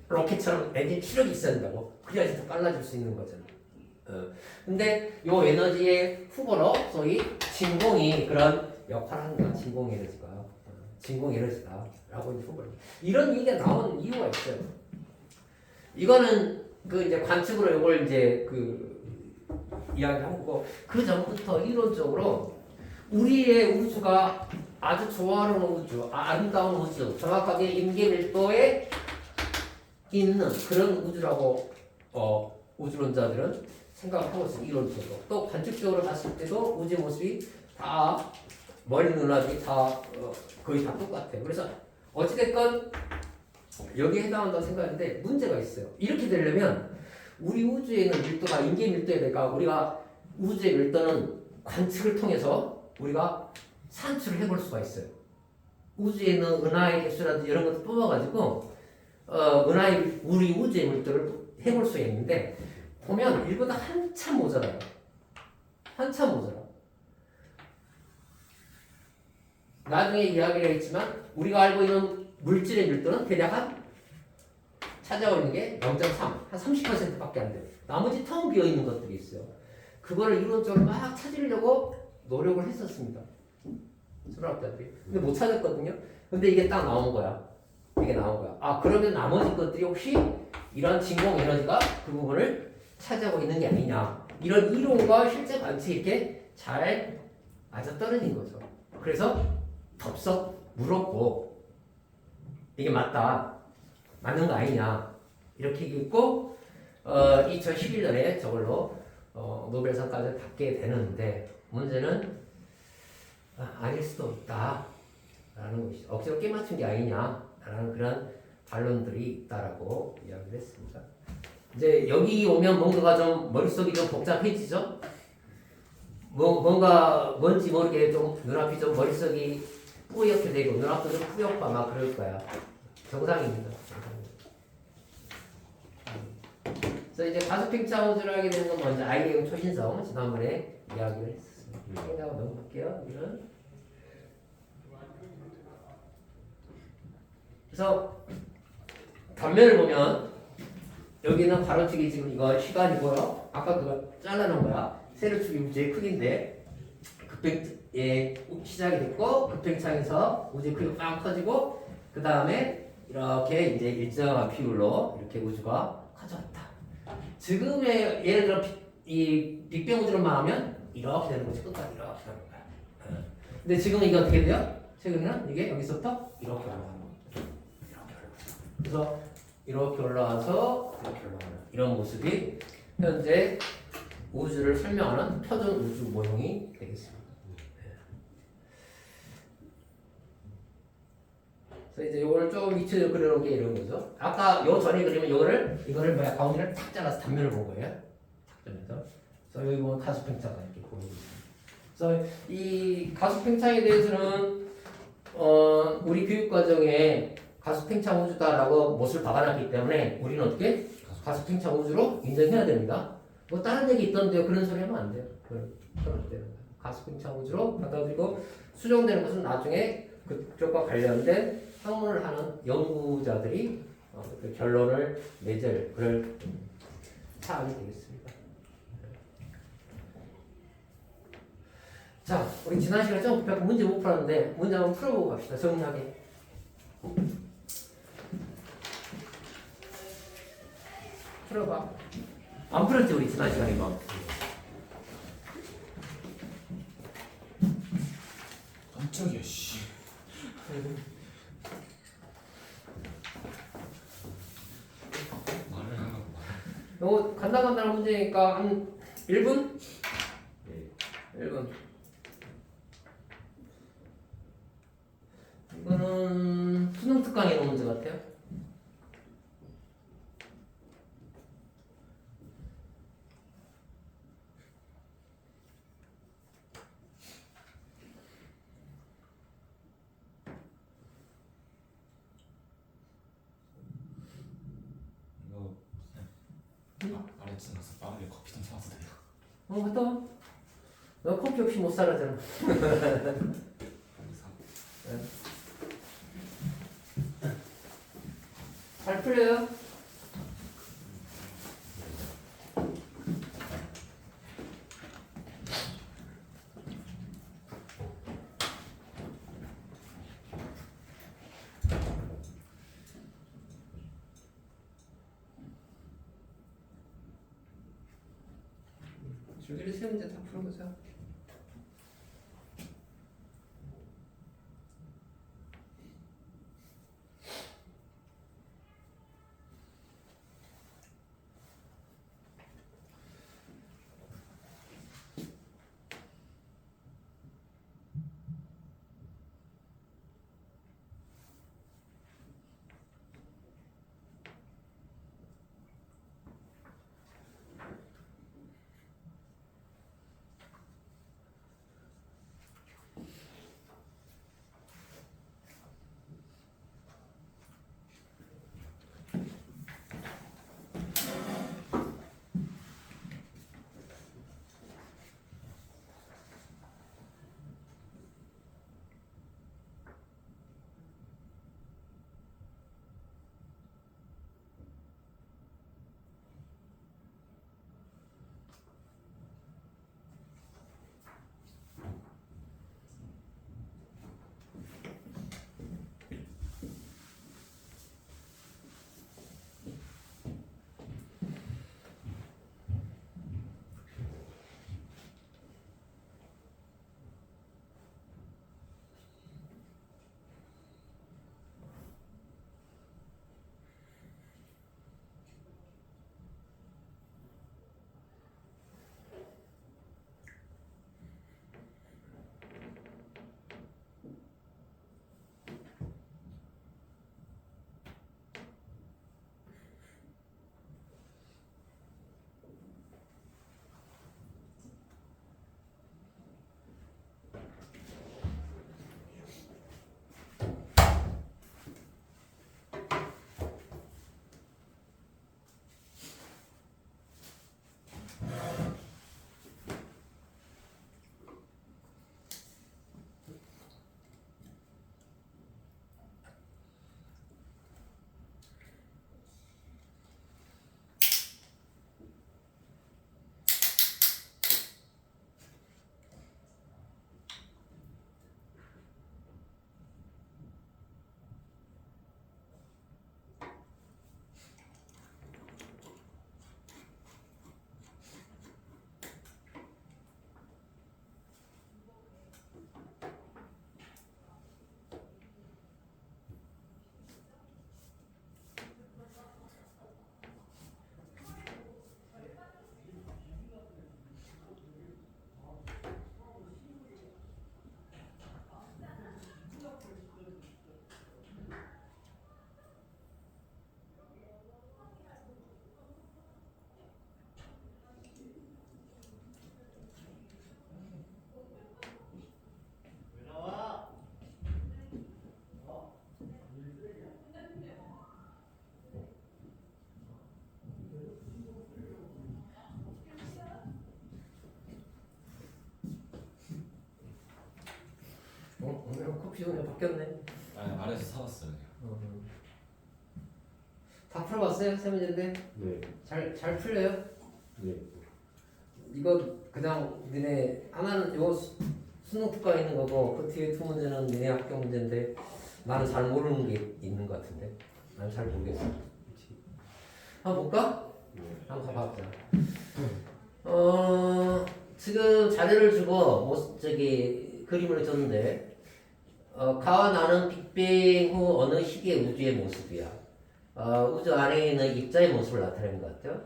로켓처럼 엔진 추력이 있어야 된다고. 그래야지 더 빨라질 수 있는 거잖아. 근데 요 에너지의 후보로 소위 진공이 그런 역할을 하는 거야. 진공 에너지가. 진공 에너지다라고 이제 후보를. 이런 얘기가 나오는 이유가 있어요. 이거는 그 이제 관측으로 이걸 이제 그 이야기한 거고 그 전부터 이론적으로 우리의 우주가 아주 조화로운 우주, 아름다운 우주, 정확하게 임계 밀도에 있는 그런 우주라고 우주론자들은 생각을 하고 있어요. 이론적으로. 또 관측적으로 봤을 때도 우주의 모습이 다 멀리 누나들이 다 거의 다 똑같아요. 그래서 어찌됐건 여기에 해당한다고 생각하는데 문제가 있어요. 이렇게 되려면 우리 우주에 있는 밀도가 임계 밀도에 대가 우리가 우주의 밀도는 관측을 통해서 우리가 산출을 해볼 수가 있어요. 우주에 있는 은하의 개수라든지 이런 것도 뽑아가지고 은하의 우리 우주의 밀도를 해볼 수 있는데 보면 일보다 한참 모자라요. 한참 모자라. 나중에 이야기를 했지만 우리가 알고 있는 물질의 밀도는 대략 한 찾아오고 있는 게 0.3, 한 30%밖에 안 돼요. 나머지 텅 비어 있는 것들이 있어요. 그거를 이론적으로 막 찾으려고 노력을 했었습니다. 수학자들이. 근데 못 찾았거든요. 근데 이게 딱 나온 거야. 이게 나온 거야. 아, 그러면 나머지 것들이 혹시 이런 진공 에너지가 그 부분을 차지하고 있는 게 아니냐. 이런 이론과 실제 관측이 이렇게 잘 맞아떨어진 거죠. 그래서 덥석 물었고 이게 맞다. 맞는 거 아니냐. 이렇게 얘기했고 2011년에 저걸로 노벨상까지 받게 되는데 문제는 아닐 수도 있다 라는 것이죠. 억지로 깨맞춘 게 아니냐 라는 그런 반론들이 있다라고 이야기를 했습니다. 이제 여기 오면 뭔가가 좀 머릿속이 좀 복잡해지죠. 뭔지 모르게 좀 눈앞이 좀 머릿속이 뿌옇게 되고 눈앞도 좀 뿌옇고 막 그럴 거야. 정상입니다. 그래서 이제 가속 팽창 우주를 하게 되는 건 먼저 IM 초신성 지난번에 이야기를 했습니다. 생각을 넘어갈게요. 이런. 그래서 단면을 보면 여기는 가로축이 지금 이거 시간이고요. 아까 그거 잘라놓은 거야. 세로축이 우주의 크기인데 급팽의 시작이 됐고 급팽창에서 우주의 크기가 빵 커지고 그 다음에 이렇게 이제 일정한 비율로 이렇게 우주가 커졌다. 지금의 예를 들어 이 빅뱅 우주로만 하면 이렇게 되는 거지. 끝까지 이렇게 되는 거야. 근데 지금 이게 어떻게 돼요? 최근에는 이게 여기서부터 이렇게 올라가는 거야. 그래서 이렇게 올라와서 이렇게 올라가는 이런 모습이 현재 우주를 설명하는 표준 우주 모형이 되겠습니다. 그래서 이제 이거를 좀 위치를 그려놓은 게 이런 거죠. 아까 요 전에 그리면 이거를 뭐야 가운데를 탁 잘라서 단면을 본 거예요. 탁 잘라서. 그래서 여기 보면 가속 팽창이 이렇게 보이고 있습니다. 그래서 이 가속 팽창에 대해서는 우리 교육 과정에 가속 팽창 우주다라고 못을 박아놨기 때문에 우리는 어떻게 가속 팽창 우주로 인정해야 됩니다. 뭐 다른 얘기 있던데요. 그런 소리 하면 안 돼요. 절대 가속 팽창 우주로 받아들이고 수정되는 것은 나중에 그쪽과 관련된 학문을 하는 연구자들이 그 결론을 내줄 그럴 사안이 되겠습니다. 자, 우리 지난 시간에 좀 문제 못 풀었는데 문제 한번 풀어보고 갑시다. 정리하게. 풀어봐. 안 풀었지 우리 지난 시간에 막. 깜짝이야 씨. 말을 하라고 말. 요거 간단한 문제니까 한 1분? 네. 1분. 이거는 수능 특강에 있는 문제 같아요. 이거 아래층 가서 빠르게 커피 좀 사와도 돼요? 갔다 와. 너 커피 없이 못 살아잖아. 빨리 사. 잘 풀려요? 줄기를 세 문제 다 풀어보자. 오늘 커피 종류 바뀌었네. 아, 아래에서 사왔어요. 다 풀어봤어요? 세 문제인데 네. 잘 풀려요? 네. 이거 그냥 니네 하나는 이거 수능 특강 있는 거고 그 뒤에 두 문제는 니네 학교 문제인데 나는 잘 모르는 게 있는 것 같은데 난 잘 모르겠어. 그치? 한번 볼까? 한번 가봐보자. 지금 자료를 주고 뭐 저기 그림을 줬는데 가와 나는 빅뱅 후 어느 시기의 우주의 모습이야. 우주 안에 있는 입자의 모습을 나타내는 것 같아요.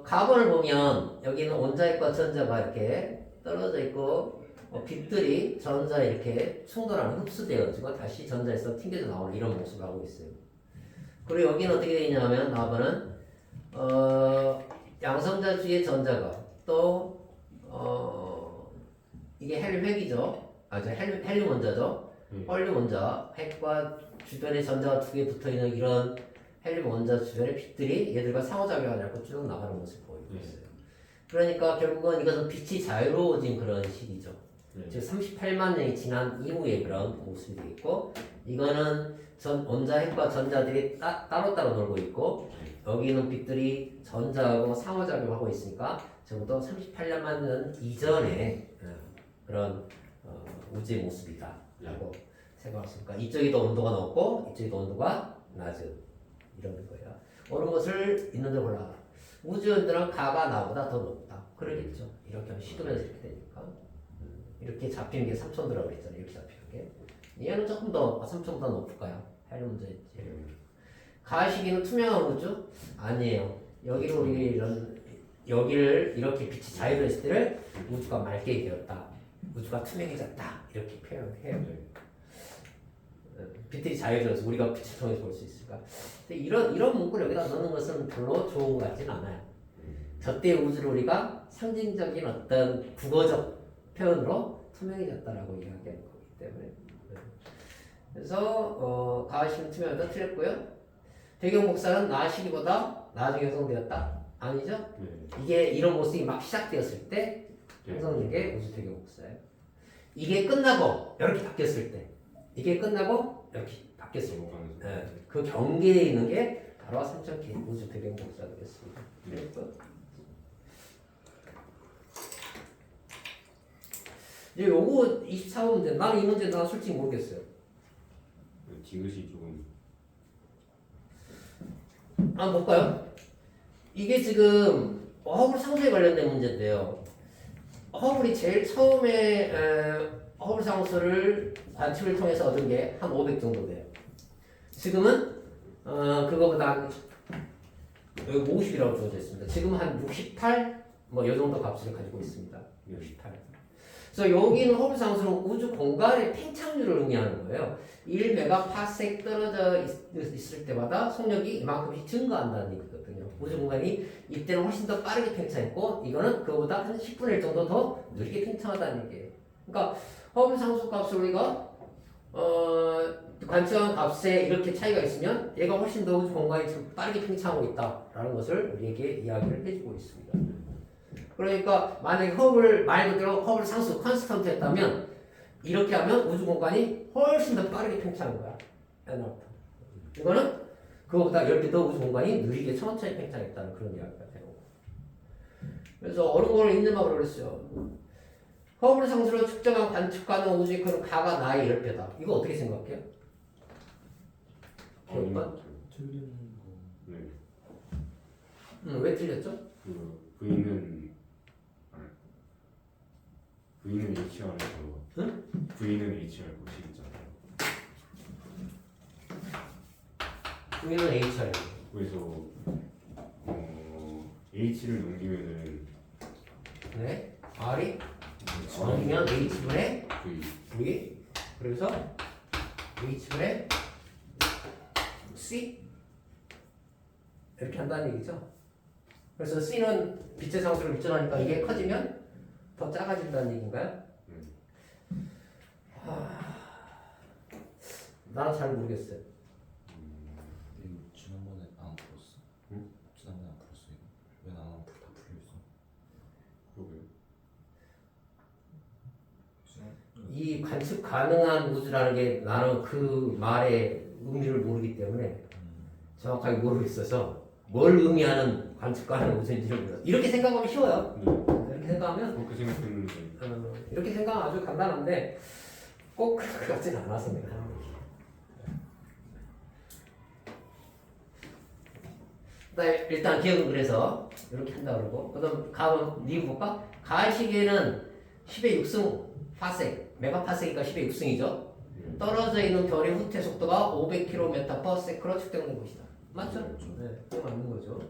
가본을 보면 여기는 원자핵과 전자가 이렇게 떨어져 있고 빛들이 전자에 이렇게 충돌하는 흡수되어지고 다시 전자에서 튕겨져 나오는 이런 모습을 하고 있어요. 그리고 여기는 어떻게 되어 있냐면 나와보는 양성자 주위의 전자가 또 이게 헬륨핵이죠. 헬륨 원자죠. 헐륨 원자 핵과 주변에 전자가 두 개 붙어 있는 이런 헬륨 원자 주변의 빛들이 얘들과 상호작용을 하고 쭉 나가는 모습을 보이고 있어요. 그러니까 결국은 이것은 빛이 자유로워진 그런 시기죠. 즉 38만 년이 지난 이후의 그런 모습이 되겠고 이거는 원자핵과 전자들이 따로따로 놀고 있고 여기는 빛들이 전자하고 상호작용하고 있으니까 적어도 38만 년 이전의 그런 우주의 모습이다 라고 생각했으니까 이쪽이 더 온도가 높고 이쪽이 더 온도가 낮은 이런 거예요. 어느 것을 있는지 몰라. 우주연들은 가가 나보다 더 높다. 그러겠죠. 이렇게 하면 식으면서 이렇게 되니까. 이렇게 잡히는 게 3천도라고 그랬잖아요. 이렇게 잡히는 게. 얘는 조금 더 3천보다 높을까요? 헬륨 문제. 가시기는 투명한 우주? 아니에요. 여기를 이렇게 빛이 자유로웠을 때를 우주가 맑게 되었다. 우주가 투명해졌다. 이렇게 표현해요. 빛들이 자유로워서 우리가 빛을 통해서 볼 수 있을까? 근데 이런 문구를 여기다 넣는 것은 별로 좋은 것 같지는 않아요. 저때 우주를 우리가 상징적인 어떤 국어적 표현으로 투명해졌다라고 이야기하는 거기 때문에. 그래서 가시는 투명하다 틀렸고요. 배경 복사는 나 시기보다 나중에 형성되었다. 아니죠? 이게 이런 모습이 막 시작되었을 때 형성된 게 우주 배경 복사예요. 이게 끝나고 이렇게 바뀌었을 때, 이게 끝나고 이렇게 바뀌었을 때, 그 경계에 있는 게 바로 3.K 우주 배경 복사 되겠습니다. 이제 요거 24문제. 나는 이 문제 난 솔직히 모르겠어요. 디귿이 조금 한번 볼까요? 이게 지금 허블 상수에 관련된 문제인데요. 허블이 제일 처음에 허블 상수를 관측을 통해서 얻은 게 한 500 정도 돼요. 지금은 그거보다 여기 50이라고 주어져 있습니다. 지금 한 68? 뭐 이 정도 값을 가지고 있습니다. 68. 그래서 여기는 허블 상수는 우주 공간의 팽창률을 의미하는 거예요. 1메가파섹 떨어져 있을 때마다 속력이 이만큼씩 증가한다는 얘기거든요. 우주 공간이 이때는 훨씬 더 빠르게 팽창했고 이거는 그거보다 한 10분의 1 정도 더 느리게 팽창하다는 얘기예요. 그러니까 허블 상수 값을 우리가 관측한 값에 이렇게 차이가 있으면 얘가 훨씬 더 우주 공간이 빠르게 팽창하고 있다라는 것을 우리에게 이야기를 해주고 있습니다. 그러니까 만약에 허블 말 그대로 허블 상수 컨스턴트였다면 이렇게 하면 우주 공간이 훨씬 더 빠르게 팽창한 거야. 이거는 그거보다 10배 더 우주 공간이 느리게 천천히 팽창했다는 그런 이야기가 되는 거고. 그래서 어느 걸 인증하고 그랬어요. 허블 상수로 측정한 관측 가능 우주의 크는 가가 나의 10배다. 이거 어떻게 생각해요? 틀린 거. 왜 틀렸죠? V는 HR에서 V는 HR 공식이잖아요. V는 HR. 그래서 H를 넘기면은 네. R이 넘기면 H분의 V. 그래서 H분의 C 이렇게 한다는 얘기죠. 그래서 C는 빛의 상수를 입증하니까 이게 커지면 더 작아진다는 얘기인가요? 나는 잘 모르겠어요. 이거 지난번에 안 풀었어? 응? 지난번에 안 풀었어 이거? 왜 나는 다 풀려있어? 그러게요. 이 관측 가능한 우주라는 게 나는 그 말의 의미를 모르기 때문에 정확하게 모르고 있어서 뭘 의미하는 관측 가능한 우주인지를 몰라요. 이렇게 생각하면 쉬워요. 이렇게 생각하면 그렇게 생각했는데 이렇게 생각하면 아주 간단한데 꼭 그럴 것 같지는 않아서 내가 하는 거지. 일단 기억은 그래서 이렇게 한다 그러고 그다음 가은 니 볼까? 가을 시기에는 10의 6승 파섹 메가파섹이니까 10의 6승이죠. 떨어져 있는 별의 후퇴 속도가 500km/s로 측정된 것이다. 맞죠? 네, 그게 맞는 거죠.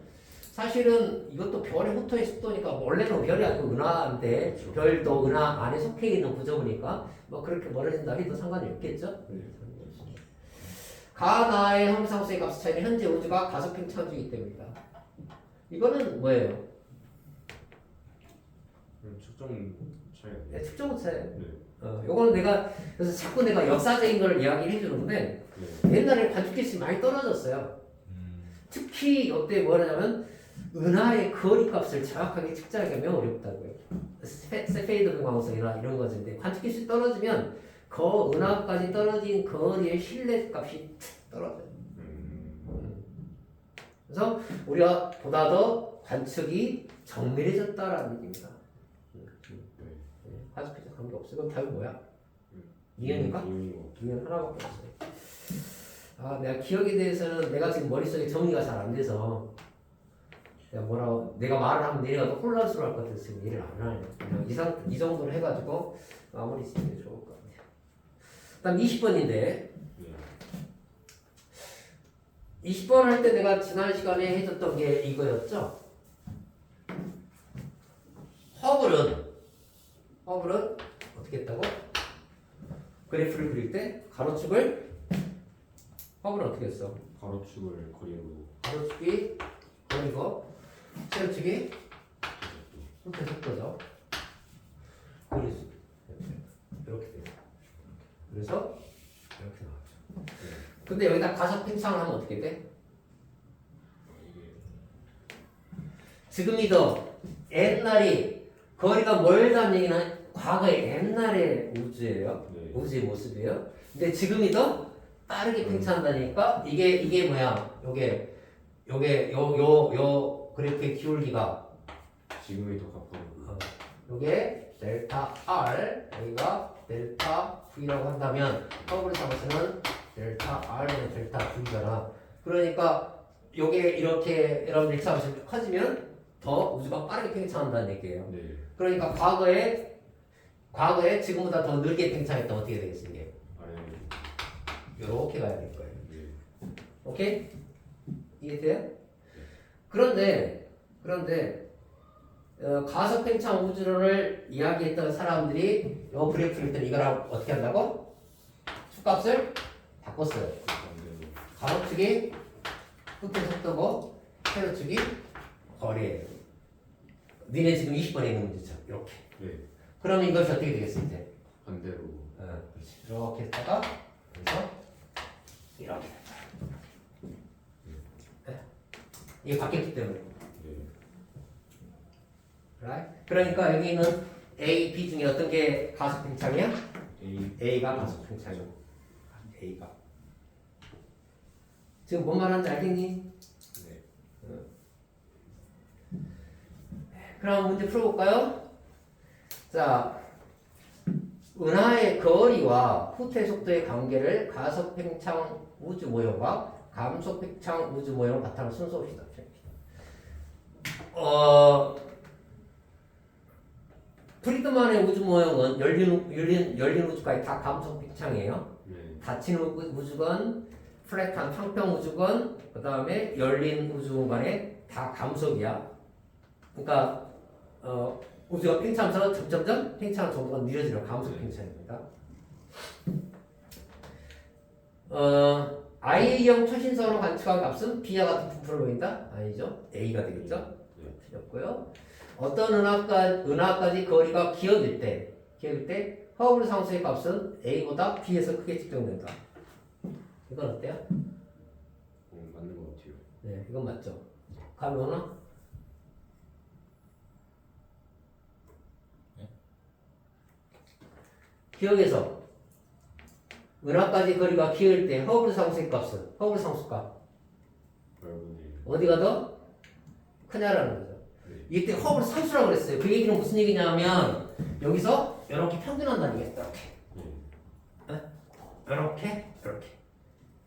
사실은 이것도 별의 후퇴 속도니까 원래는 별이 아니고 은하인데 별도 은하 안에 속해 있는 구조니까 뭐 그렇게 멀어진다 해도 상관이 없겠죠. 가나의 형상수의 값 차이는 현재 우주가 가속 팽창주이기 때문이다. 이거는 뭐예요? 측정 차이가 네, 측정 차이. 네. 요거는 내가 그래서 자꾸 내가 역사적인 걸 이야기를 해주는데 옛날에 관측기술이 많이 떨어졌어요. 특히 이때 뭐냐면 은하의 거리 값을 정확하게 측정하기 매우 어렵다고요. 세페이드 광선이나 이런 것인데 관측기술이 떨어지면 그 은하까지 떨어진 거리의 신뢰 값이 떨어져요. 그래서 우리가 보다 더 관측이 정밀해졌다라는 얘기입니다. 관측기술 관계 없어. 그럼 답이 뭐야? 이해인가? 이해는 하나밖에 없어요. 아, 내가 기억에 대해서는 내가 지금 머릿속에 정리가 잘 안 돼서 내가 말을 하면 내가 더 혼란스러울 것 같아서 지금 일을 안 하네요. 그냥 이 정도로 해가지고 마무리 짓는 게 좋을 것 같아요. 다음 20번인데 20번 할 때 내가 지난 시간에 해줬던 게 이거였죠. 허블은 어떻게 했다고? 그래프를 그릴 때 가로축을 허블은 어떻게 했어? 가로축을 거리로 가로축이 거리고 세로축이 후퇴 속도죠. 그릴 수 이렇게 돼요. 그래서 이렇게 나왔죠. 근데 여기다 가속 팽창을 하면 어떻게 돼? 지금이 더 옛날이 거리가 멀다는 얘기는 과거의 옛날의 우주예요. 우주의 모습이에요. 근데 지금이 더 빠르게 팽창한다니까 이게 뭐야? 요 그래프의 기울기가 지금이 더 가까워. 요게 델타 R 여기가 델타 V라고 한다면 허블 상수는 델타 R은 델타 V잖아. 그러니까 요게 이렇게 여러분들 잡으시면 커지면 더 우주가 빠르게 팽창한다는 얘기예요. 네. 그러니까 과거에 지금보다 더 늦게 팽창했던 어떻게 되겠어요? 이게 요렇게 가야 될 거예요. 오케이? 이해돼요? 그런데 가속 팽창 우주론을 이야기했던 사람들이 요 그래프를 때 이걸 어떻게 한다고? 축값을 바꿨어요. 가로축이 후퇴 속도고 세로축이 거리예요. 니네 지금 20번에 있는 문제죠. 이렇게. 그러면 이것이 어떻게 되겠어 이제? 반대로. 그렇지. 이렇게 했다가 그래서 이렇게. 이게 바뀌었기 때문에. Right? 그러니까 여기는 A, B 중에 어떤 게 가속 팽창이야? A가 가속 팽창이야. A가. 지금 뭔 말하는지 알겠니? 네. 그럼 문제 풀어볼까요? 자, 은하의 거리와 후퇴 속도의 관계를 가속 팽창 우주 모형과 감속 팽창 우주 모형을 바탕으로 순서없이 프리드만의 우주 모형은 열린 우주까지 다 감속 팽창이에요. 닫힌 우주건, 플랫한 평평 우주건, 그 다음에 열린 우주 공간에 다 감속이야. 그러니까 우주가 팽창하면서 점점점 팽창하는 정도가 느려지는 감속 팽창입니다. I형 초신성으로 관측한 값은 B와 같은 분포를 보인다? 아니죠. A가 되겠죠. 틀렸고요. 어떤 은하까지 거리가 기어질 때 허블 상수의 값은 A보다 B에서 크게 측정된다. 이건 어때요? 맞는 것 같아요. 네, 이건 맞죠. 감이 오나? 기억에서 은하까지 거리가 기울 때 허블 상수의 값은 허블 상수값 어디가 더 크냐라는 거죠. 이때 허브를 상수라고 그랬어요. 그 얘기는 무슨 얘기냐면 여기서 이렇게 평균한다는 얘기야. 이렇게.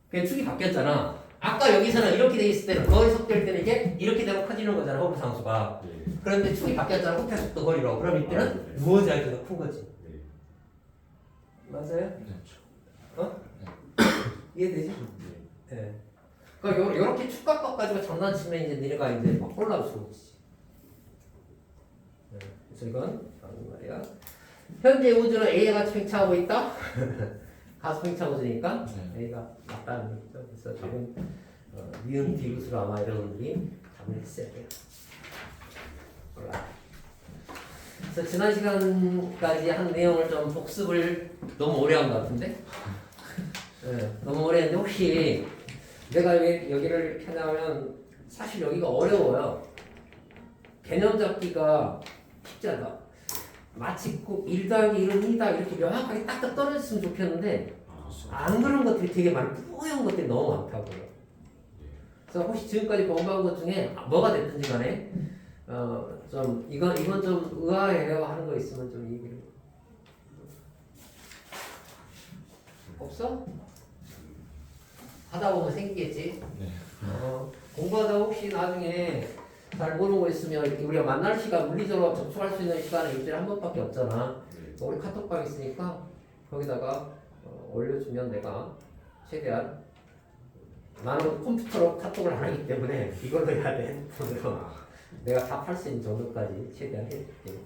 그냥 축이 바뀌었잖아. 아까 여기서는 이렇게 돼 있을 때는 거리 속도일 때는 이게 이렇게 되면 커지는 거잖아. 허브 상수가. 그런데 축이 바뀌었잖아. 호텔 속도 거리로. 그럼 이때는 누워져 있는 더 큰 거지. 맞아요? 이해되지? 네. 그러니까 요렇게 축각각 가지고 장난치면 이제 니네가 이제 막 올라올 수가 있지. 그래서 이건 말이야. 현재 우주는 A가 같이 팽창하고 있다. 가수 팽창 우주니까 A가 맞다는 얘기죠. 그래서 답은 니은 디귿으로 아마 여러분들이 답을 했어야 돼요. 몰라. 그래서 지난 시간까지 한 내용을 좀 복습을 너무 오래 한 것 같은데? 네, 너무 오래 했는데 혹시 내가 왜 여기를 이렇게 하냐면 사실 여기가 어려워요. 개념 잡기가 쉽지 않아. 마치 꼭 1 더하기 1은 2다 이렇게 명확하게 딱딱 떨어졌으면 좋겠는데 안 그런 것들이 되게 많고 뿌연 것들이 너무 많다고요. 그래서 혹시 지금까지 공부한 것 중에 뭐가 됐든지 간에 좀 이건 좀 의아해요 하는 거 있으면 좀 얘기를. 없어? 하다 보면 생기겠지. 공부하다 혹시 나중에 잘 모르는 거 있으면 이렇게 우리가 만날 시간 물리적으로 접촉할 수 있는 시간은 일주일에 한 번밖에 없잖아. 우리 카톡방 있으니까 거기다가 올려주면 내가 최대한 나는 컴퓨터로 카톡을 안 하기 때문에 이걸로 해야 돼. 핸드폰으로 내가 답할 수 있는 정도까지 최대한 해줄게.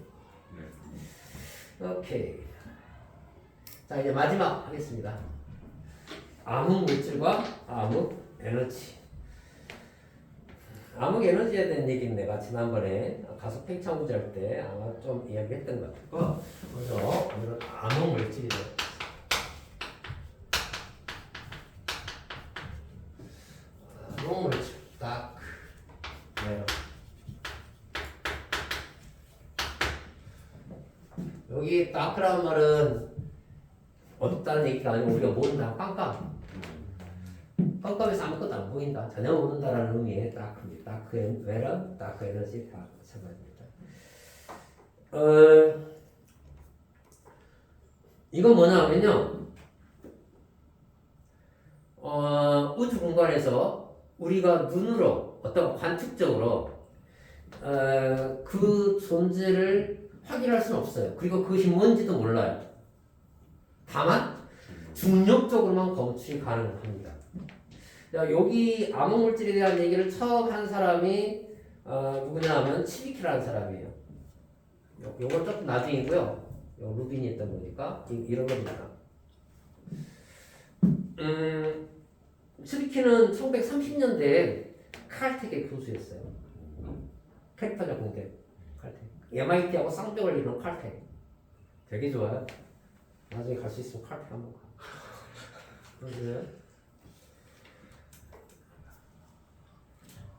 오케이. 자 이제 마지막 하겠습니다. 암흑 물질과 암흑 에너지. 암흑 에너지에 대한 얘기는 내가 지난번에 가속 팽창 우주 할 때 아마 좀 이야기했던 것 같고, 그래서 오늘은 암흑 물질이죠. 암흑 물질, 다크, 네. 여기 다크라는 말은 어둡다는 얘기가 아니고 우리가 모른다, 깜깜. 깜깜해서 아무것도 안 보인다, 전혀 모른다라는 의미의 다크입니다. 다크 웨런, 다크 에너지 다 마찬가지입니다. 이건 뭐냐면요, 우주 공간에서 우리가 눈으로 어떤 관측적으로 그 존재를 확인할 수는 없어요. 그리고 그것이 뭔지도 몰라요. 다만 중력적으로만 검출이 가능합니다. 자, 여기 암흑물질에 대한 얘기를 처음 한 사람이 누구냐 하면 치비키라는 사람이에요. 요건 조금 나중이고요. 요 루빈이 했던 거니까 이런 겁니다. 치비키는 1930년대에 칼텍의 교수였어요. 캐릭터적 공대 칼텍. MIT하고 쌍벽을 이룬 칼텍. 되게 좋아요. 나중에 갈 수 있으면 칼텍 한번 가. 그런데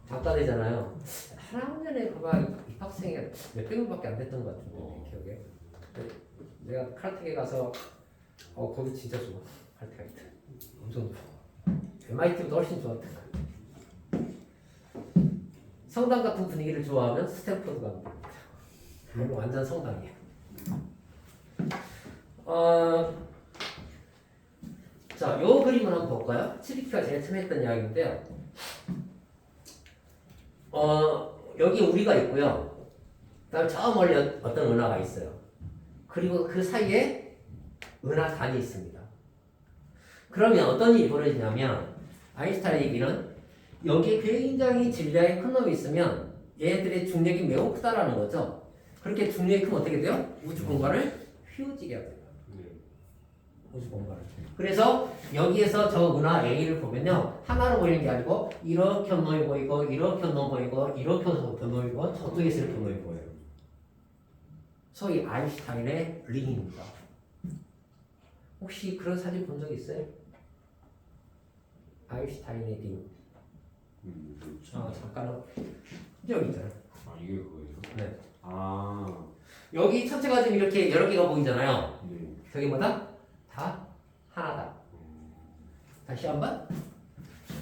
작가되잖아요. 한 학년에 그가 입학생이 몇백 명밖에 안 됐던 것 같은데 기억에. 내가 칼텍에 가서 거기 진짜 좋아. 칼텍 엄청 좋아. MIT보다 훨씬 좋았던 것 같아. 성당 같은 분위기를 좋아하면 스탠포드 갑니다. 완전 성당이야. 자, 요 그림을 한번 볼까요? 치비키가 제일 처음 했던 이야기인데요. 여기 우리가 있고요. 그다음 저 멀리 어떤 은하가 있어요. 그리고 그 사이에 은하단이 있습니다. 그러면 어떤 일이 벌어지냐면 아인슈타인 얘기는 여기에 굉장히 질량이 큰 놈이 있으면 얘들의 중력이 매우 크다라는 거죠. 그렇게 중력이 크면 어떻게 돼요? 우주 공간을 휘어지게 합니다. 우주 공간을. 그래서 여기에서 저 은하 A를 보면요, 하나로 보이는 게 아니고 이렇게 놈이 보이고 이렇게 놈 보이고 이렇게 놈이 보이고 저쪽에서 이렇게 놈이 보여요. 소위 아인슈타인의 링입니다. 혹시 그런 사진 본 적 있어요? 아인슈타인의 링. 잠깐만. 여기 있잖아요. 이게 그거예요? 네. 여기 여기 전체가 지금 이렇게 여러 개가 보이잖아요. 네. 저게 뭐다? 다 하나다. 다시 한번.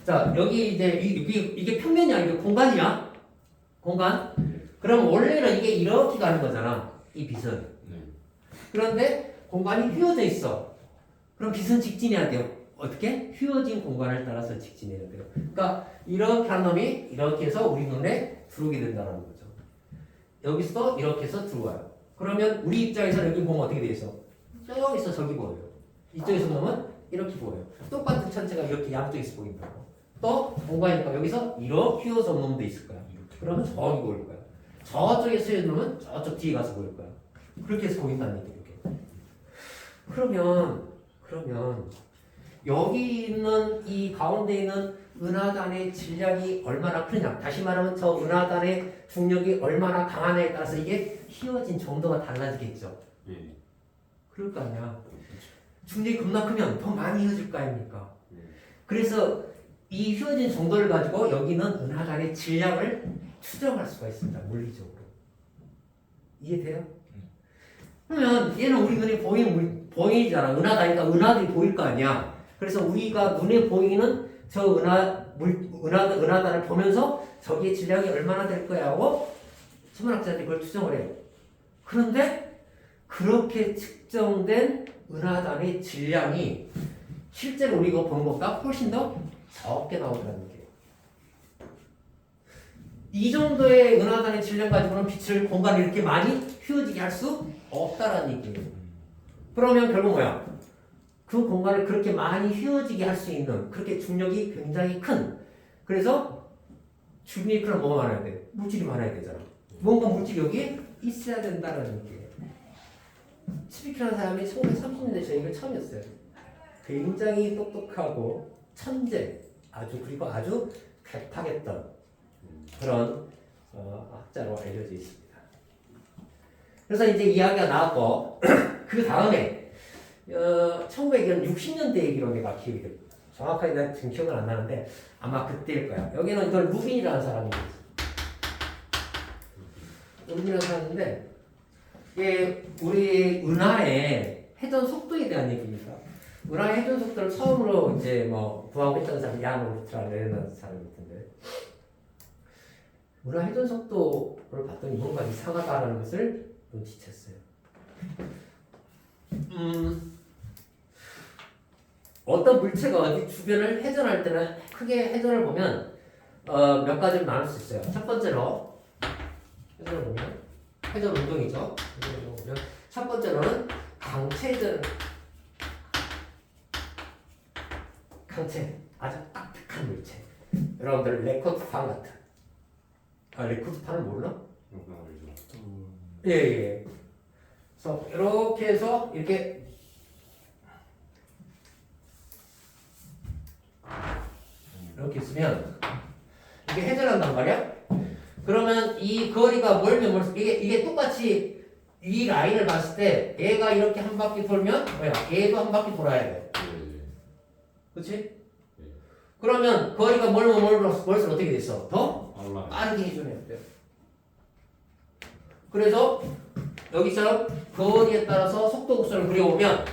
자, 여기 이제 이게 평면이 아니고 공간이야. 공간. 그럼 원래는 이게 이렇게 가는 거잖아. 이 빛은. 네. 그런데 공간이 휘어져 있어. 그럼 빛은 직진해야 돼요. 어떻게? 휘어진 공간을 따라서 직진해야 돼요. 그러니까 이렇게 한 놈이 이렇게 해서 우리 눈에 들어오게 된다는 거죠. 여기서 이렇게 해서 들어와요. 그러면 우리 입장에서 여기 보면 어떻게 돼 있어? 저기서 저기 보여요. 이쪽에서 보면 이렇게 보여요. 똑같은 천체가 이렇게 양쪽에서 보인다고. 또 공간이니까 여기서 이렇게 휘어서 온 놈도 있을 거야. 이렇게. 그러면 저기 보일 거야. 저쪽에서 휘어진 놈은 저쪽 뒤에 가서 보일 거야. 그렇게 해서 보인다는 얘기예요. 이렇게. 그러면 여기 있는 이 가운데 있는 은하단의 질량이 얼마나 크냐. 다시 말하면 저 은하단의 중력이 얼마나 강하냐에 따라서 이게 휘어진 정도가 달라지겠죠. 네. 그럴 거 아니야. 중력이 겁나 크면 더 많이 휘어질 거 아닙니까? 그래서 이 휘어진 정도를 가지고 여기는 은하단의 질량을 추정할 수가 있습니다. 물리적으로. 이해돼요? 그러면 얘는 우리 눈에 보이잖아. 은하다니까 은하들이 보일 거 아니야. 그래서 우리가 눈에 보이는 저 은하단을 보면서 저기의 질량이 얼마나 될 거야 하고 천문학자들이 그걸 추정을 해요. 그런데 그렇게 측정된 은하단의 질량이 실제로 우리가 보는 것보다 훨씬 더 적게 나오더라는 얘기예요. 이 정도의 은하단의 질량 가지고는 빛을 공간을 이렇게 많이 휘어지게 할 수 없다라는 얘기예요. 그러면 결국 뭐야? 그 공간을 그렇게 많이 휘어지게 할 수 있는 그렇게 중력이 굉장히 큰 그래서 중력이 크면 뭐가 많아야 돼? 물질이 많아야 되잖아. 뭔가 물질이 여기에 있어야 된다는 얘기예요. 치비키라는 사람이 1930년대 저 이걸 처음이었어요. 굉장히 똑똑하고 천재 그리고 아주 개팍했던 그런 학자로 알려져 있습니다. 그래서 이제 이야기가 나왔고 그 다음에 1960년대 얘기로 내가 기억이 됩니다. 정확하게 내가 지금 기억은 안 나는데 아마 그때일 거야. 여기는 이걸 루빈이라는 사람이 있어요. 루빈이라는 사람인데 이게 우리 은하의 회전 속도에 대한 얘기입니다. 은하의 회전 속도를 처음으로 이제 뭐 구하고 있던 사람이 얀 오르트라는 사람이 있던데 은하 회전 속도를 봤더니 뭔가 이상하다라는 것을 눈치챘어요. 어떤 물체가 어디 주변을 회전할 때는 크게 회전을 보면 몇 가지로 나눌 수 있어요. 첫 번째로 회전을 보면 회전 운동이죠. 회전을 보면 첫 번째로는 강체 회전. 강체 아주 딱딱한 물체. 여러분들 레코드판 같은. 레코드판을 모르나? 예. 그래서 이렇게 해서 이렇게 있으면 이게 회전한단 말이야. 그러면 이 거리가 멀면 멀수록 이게 똑같이 이 라인을 봤을 때 얘가 이렇게 한 바퀴 돌면 뭐야? 얘도 한 바퀴 돌아야 돼. 그렇지? 그러면 거리가 멀면 멀수록 어떻게 됐어? 더 빠르게 해줘야 돼요. 그래서 여기처럼 거리에 따라서 속도 곡선을 그려보면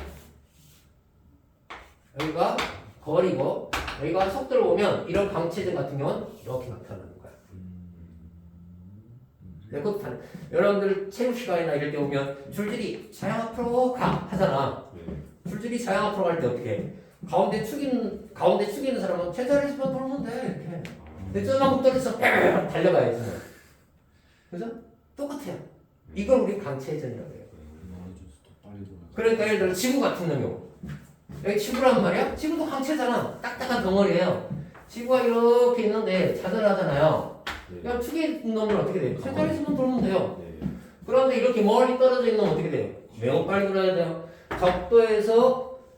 여기가 거리고 여기가 속도를 보면 이런 강체전 같은 경우는 이렇게 나타나는 거야. 레코드판 여러분들 체육 시간이나 이럴 때 보면 줄줄이 자양 앞으로 가 하잖아. 줄줄이 자양 앞으로 갈 때 어떻게 해? 가운데 축 있는 사람은 제자리에서만 돌면 돼. 이렇게. 근데 저만큼 떨어져서 달려가야지. 그죠? 똑같아요. 이걸 우리 강체전이라고 해요. 그러니까 예를 들어 지구 같은 경우 여기 지구란 말이야? 지구도 강체잖아. 딱딱한 덩어리예요. 지구가 이렇게 있는데 자전하잖아요. 그럼 축에 있는 놈은 어떻게 돼요? 제자리에서만 돌면 돼요. 그런데 이렇게 멀리 떨어져 있는 놈은 어떻게 돼요? 매우 빨리 돌아야 돼요.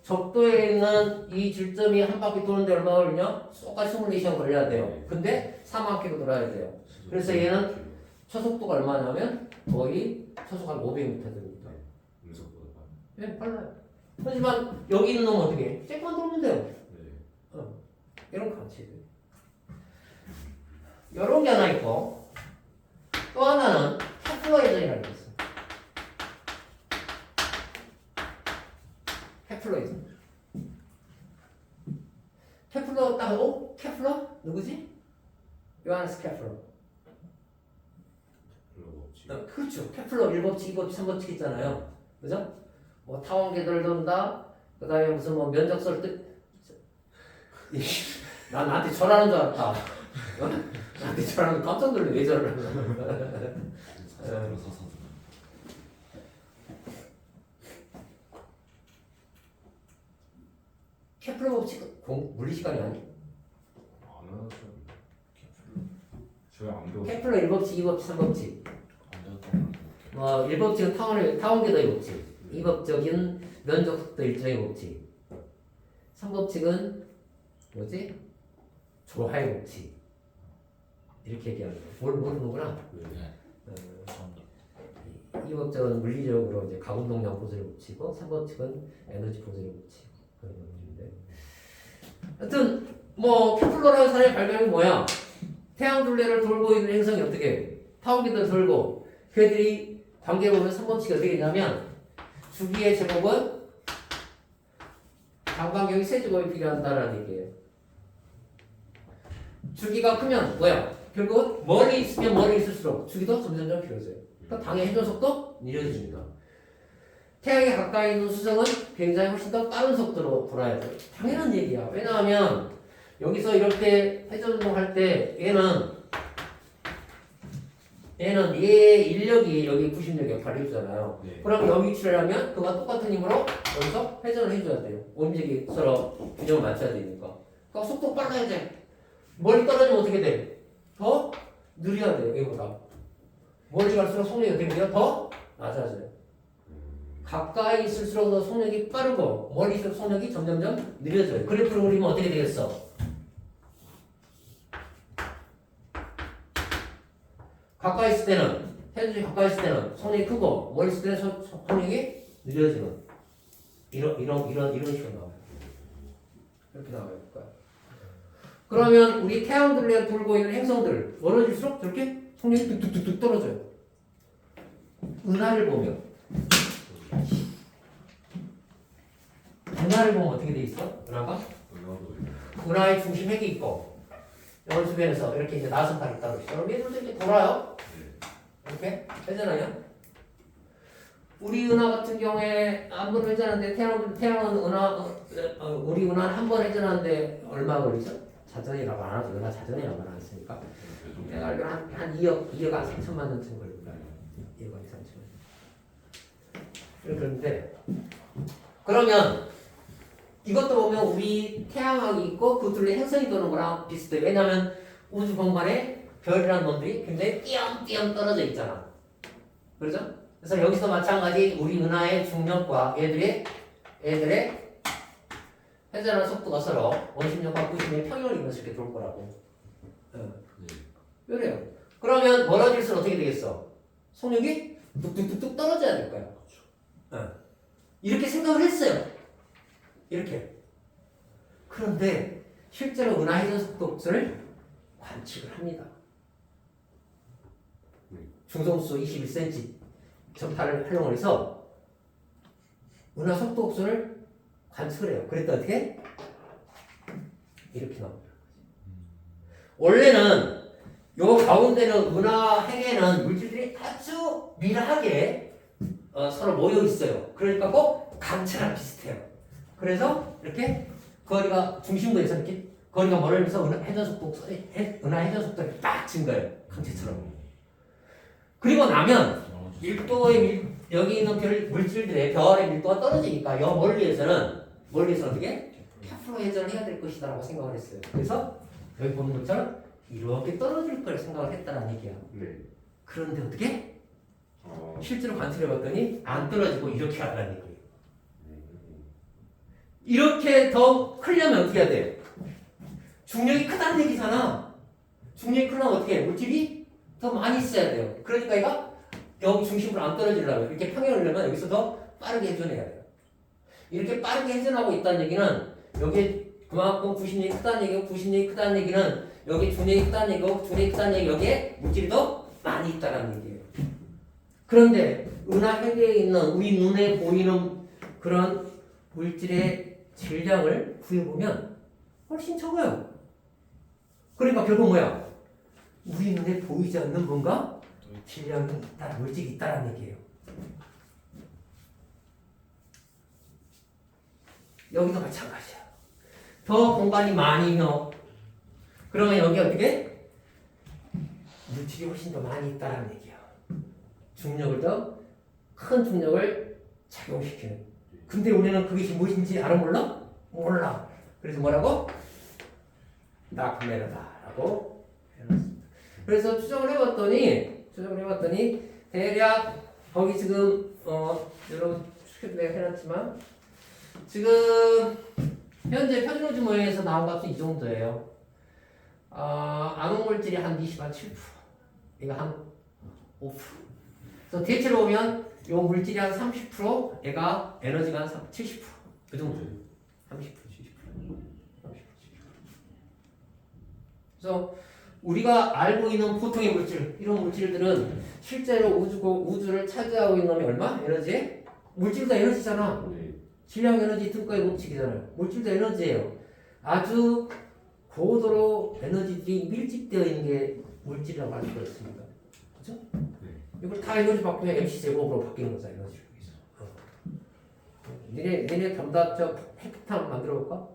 적도에 있는 이 질점이 한 바퀴 도는데 얼마 걸리냐? 똑같이 24시간 걸려야 돼요. 근데 4만 킬로 돌아야 돼요. 그래서 얘는 초속도가 얼마냐면 거의 초속 한 500m 됩니다. 네, 빨라요. 하지만 여기 있는 놈은 어떻게 해? 쬐만 돌면 돼요. 이런 강체들. 이런 게 하나 있고 또 하나는 케플러 예전이라는 게 있어요. 케플러 예전. 케플러 딱 하고 케플러 누구지? 요하네스 케플러. 그렇죠. 케플러 1법칙, 2법칙, 3법칙 있잖아요. 그죠? 뭐 타원계도를 돈다. 그 다음에 무슨 뭐 면적설 뜻. 나 나한테 절하는 줄 알았다. 어? 나한테 절하는 깜짝 놀래. 왜 절을 하는 거야? 서서 케플러 법칙 물리 시간이 아니? 안 하죠. 저희 안 배웠어요. 케플러 1법칙, 2법칙, 3법칙. 안 되었던 거 1법칙은 타원계도의 법칙. 2법칙은 면적 속도 일정의 법칙. 3법칙은 뭐지? 조화의 법칙. 이렇게 얘기하는 거야. 뭘 모르는구나. 네. 이 법칙은 물리적으로 이제 가운동량 보수의 법칙이고 3법칙은 에너지 보수의 법칙. 그런 법칙인데. 하여튼 뭐 케플러라는 사람의 발명이 뭐야? 태양 둘레를 돌고 있는 행성이 어떻게 해? 타원계도를 돌고 걔들이 관계를 보면 3법칙이 어떻게 되냐면 주기의 제곱은 장반경이 세제곱이 필요한다라는 얘기예요. 주기가 크면 뭐야? 결국은 멀리 있으면 멀리 있을수록 주기도 점점점 길어져요. 그러니까 당의 회전 속도 느려집니다. 태양에 가까이 있는 수성은 굉장히 훨씬 더 빠른 속도로 돌아야 돼요. 당연한 얘기야. 왜냐하면 여기서 이렇게 회전 운동할 때 얘는 얘 인력이 여기 90력 발휘해주잖아요. 네. 그럼 여기 위치를 하면 그와 똑같은 힘으로 여기서 회전을 해줘야 돼요. 움직이 서로 균형을 맞춰야 되니까. 그러니까 속도 빨라야 돼. 멀리 떨어지면 어떻게 돼? 더 느려야 돼요. 여기보다. 멀리 갈수록 속력이 어떻게 돼요? 더 낮아져요. 가까이 있을수록 더 속력이 빠르고 멀리 있을수록 속력이 점점점 느려져요. 그래프를 그리면 어떻게 되겠어? 가까이 있을 때는 헤드이 가까이 있을 때는 속력이 크고 멀리 있을 때는 속력이 느려지는 이런 식으로 나와요. 이렇게 나와요. 그러면 우리 태양 둘레를 돌고 있는 행성들 멀어질수록 저렇게 속력이 뚝뚝뚝뚝 떨어져요. 은하를 보면 어떻게 돼 있어? 은하의 중심 핵이 있고 연 주변에서 이렇게 이제 나선팔이 있다고 했죠. 그럼 얘들도 이렇게 돌아요. 이렇게 회전하냐? 우리 은하 같은 경우에 한 번 회전하는데 태양은 우리 은하는 한 번 회전하는데 얼마 걸리죠? 자전이라고 안 하죠. 은하 자전이라고 안 했으니까. 내가 알기로 한 2억 한 3천만 년쯤 걸릴 거예요. 2억 한 3천만. 그런데 그러면 이것도 보면 우리 태양학이 있고 그 둘레 행성이 도는 거랑 비슷해. 왜냐하면 우주 공간에 별이라는 놈들이 굉장히 띄엄띄엄 떨어져 있잖아. 그렇죠? 그래서 여기서 마찬가지 우리 은하의 중력과 얘들의 회전하는 속도가 서로 원심력과 구심력의 평형을 이루면서 이렇게 돌 거라고. 그래요. 그러면 멀어질수록 어떻게 되겠어? 속력이 뚝뚝뚝뚝 떨어져야 될 거야. 이렇게 생각을 했어요. 이렇게. 그런데 실제로 은하 회전 속도 옵션을 관측을 합니다. 중성수 21cm 전파를 활용을 해서 은하 속도 옵션을 관측을 해요. 그랬더니 어떻게? 이렇게 나옵니다. 원래는 요 가운데는 은하 행에는 물질들이 아주 미세하게 서로 모여 있어요. 그러니까 꼭 강체랑 비슷해요. 그래서 이렇게 거리가 중심부에서 이렇게 거리가 멀어지면서 은하 회전 속도가 딱 증가해요. 강체처럼. 그리고 나면 밀도의 여기 있는 물질들의 별의 밀도가 떨어지니까 여 멀리에서는 어떻게? 케플러 회전을 해야 될 것이다라고 생각을 했어요. 그래서 여기 보는 것처럼 이렇게 떨어질 걸 생각을 했다는 얘기야. 네. 그런데 어떻게? 실제로 관측해봤더니 안 떨어지고 이렇게 하라는 얘기예요. 이렇게 더 크려면 어떻게 해야 돼? 중력이 크다는 얘기잖아. 중력이 크려면 어떻게 해? 물질이 더 많이 있어야 돼요. 그러니까 얘가 여기 중심으로 안 떨어지려면 이렇게 평행을 내면 여기서 더 빠르게 회전해야 돼요. 이렇게 빠르게 회전하고 있다는 얘기는 여기에 그만큼 구심력이 크다는 얘기고 구심력이 크다는 얘기는 여기 중력이 크다는 얘기고 중력이 크다는 얘기 여기에 물질이 더 많이 있다는 얘기예요. 그런데 은하 핵에 있는 우리 눈에 보이는 그런 물질의 질량을 구해보면 훨씬 적어요. 그러니까 결국 뭐야? 우리 눈에 보이지 않는 뭔가 질량이 있다, 물질이 있다라는 얘기예요. 여기도 마찬가지야. 더 공간이 많이요. 그러면 여기 어떻게? 물질이 훨씬 더 많이 있다라는 얘기야. 중력을 더 큰 중력을 작용시키는. 근데 우리는 그게 무엇인지 알아 몰라? 몰라. 그래서 뭐라고? 다크메터다라고 해놨습니다. 그래서 추정을 해봤더니 대략 거기 지금 여러분 추측 내가 해놨지만 지금 현재 편중지 모형에서 나온 값은 이 정도예요. 암흑물질이 한 20한 7%, 이거 한 5%. 그래서 대체로 보면 요 물질이 한 30%, 얘가 에너지가 한 70%. 그 정도. 30%, 70%. 30%, 70%. 그래서 우리가 알고 있는 보통의 물질, 이런 물질들은 실제로 우주를 차지하고 있는 놈이 얼마? 에너지? 물질도 에너지잖아. 네. 질량 에너지 등가의 법칙이잖아요. 물질도 에너지예요. 아주 고도로 에너지들이 밀집되어 있는 게 물질이라고 할 수가 있습니다. 그죠? 네. 이걸 다 에너지 바꾸면 MC 제곱으로 바뀌는 거죠, 에너지가. 니네 전부 저 핵폭탄 만들어 볼까?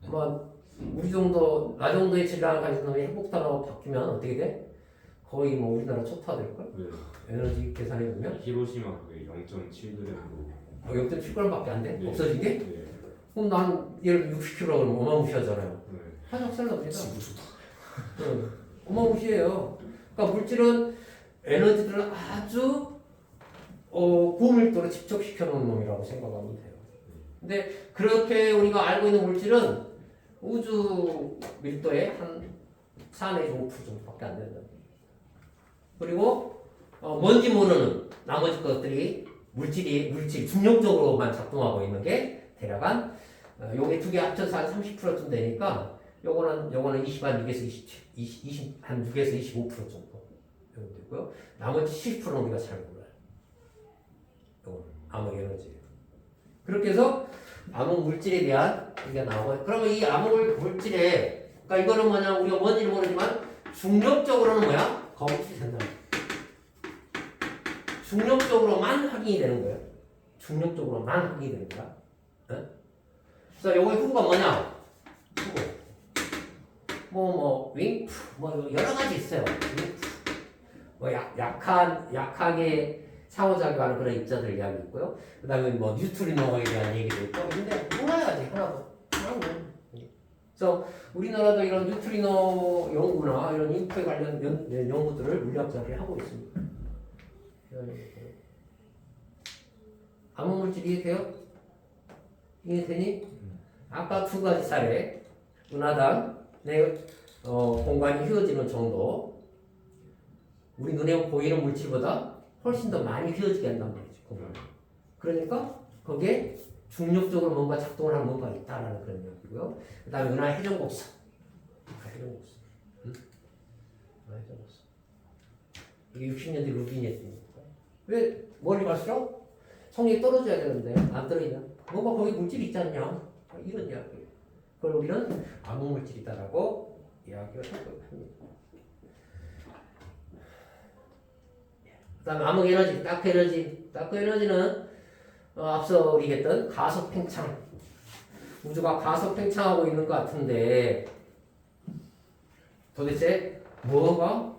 뭐 우리 정도 나 정도의 질량을 가진 놈이 핵폭탄하고 바뀌면 어떻게 돼? 거의 뭐 우리나라 초토화 될 걸? 네. 에너지 계산해 보면 히로시마 그게 0.7g으로 0.7g밖에 안 돼? 네. 없어진 게? 네. 그럼 난 예를 들어 60kg 그러면 어마무시하잖아요. 네. 화석살 납니다. 지구조다. 응. 어마무시해요. 그러니까 물질은 에너지들을 아주 고밀도로 집적시켜 놓은 놈이라고 생각하면 돼요. 근데 그렇게 우리가 알고 있는 물질은 우주 밀도의 한 4 내지 5% 정도밖에 안 된다. 그리고 뭔지 모르는 나머지 것들이 물질이 중력적으로만 작동하고 있는 게 대략 한 요게 두 개 합쳐서 한 30%쯤 되니까 요거는 20한 6에서 27, 한 6에서 25% 정도 되고요. 나머지 70%는 우리가 잘 몰라요. 요거는 암흑 에너지예요. 그렇게 해서 암흑 물질에 대한 얘기가 나오고, 그러면 이 암흑 물질에, 그러니까 이거는 뭐냐, 우리가 뭔지는 모르지만 중력적으로는 뭐야? 거북이 된다. 중력적으로만 확인이 되는 거예요. 중력적으로만 확인이 되는 거야. 네? 그래서 요거의 후보가 뭐냐? 후보. 윙프, 여러 가지 있어요. 윙프. 약하게 상호작용하는 그런 입자들 이야기 있고요. 그 다음에 뉴트리노에 대한 얘기도 있고. 근데 몰라야지, 하나도. 그래서 우리나라도 이런 뉴트리노 연구나 이런 윙프에 관련 연구들을 물리학자들이 하고 있습니다. 암흑물질 이해돼요? 이해되니? 아까 두 가지 사례, 은하당 공간이 휘어지는 정도, 우리 눈에 보이는 물질보다 훨씬 더 많이 휘어지게 한단 말이죠. 공간. 그러니까 거기에 중력적으로 뭔가 작동을 하는 뭔가 있다라는 그런 얘기고요. 그 다음에 은하 회전곡선. 회전곡선. 응? 은하 회전곡선. 이게 60년대 루빈이 했습니다. 왜 멀리 갈수록 성력이 떨어져야 되는데 안 떨어지냐? 뭔가 거기 물질이 있지 않냐? 이런 이야기예요. 그걸 우리는 암흑물질이다라고 이야기를 하고 합니다. 그 다음에 암흑에너지, 다크에너지. 다크에너지는 앞서 우리 했던 가속 팽창. 우주가 가속 팽창하고 있는 것 같은데 도대체 뭐가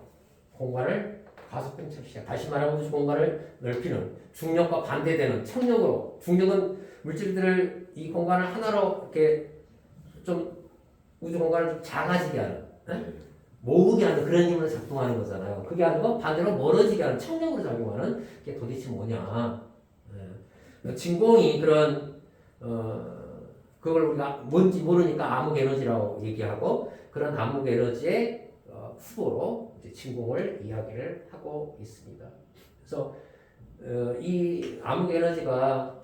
공간을 가속 팽창시켜? 다시 말하면 우주 공간을 넓히는, 중력과 반대되는 청력으로, 중력은 물질들을 이 공간을 하나로 이렇게 좀 우주 공간을 좀 작아지게 하는, 네? 모으게 하는 그런 힘으로 작동하는 거잖아요. 그게 아니고 반대로 멀어지게 하는 청력으로 작용하는 게 도대체 뭐냐? 네. 진공이 그런 그걸 우리가 뭔지 모르니까 암흑 에너지라고 얘기하고, 그런 암흑 에너지의 후보로 이제 진공을 이야기를 하고 있습니다. 그래서 이 암흑 에너지가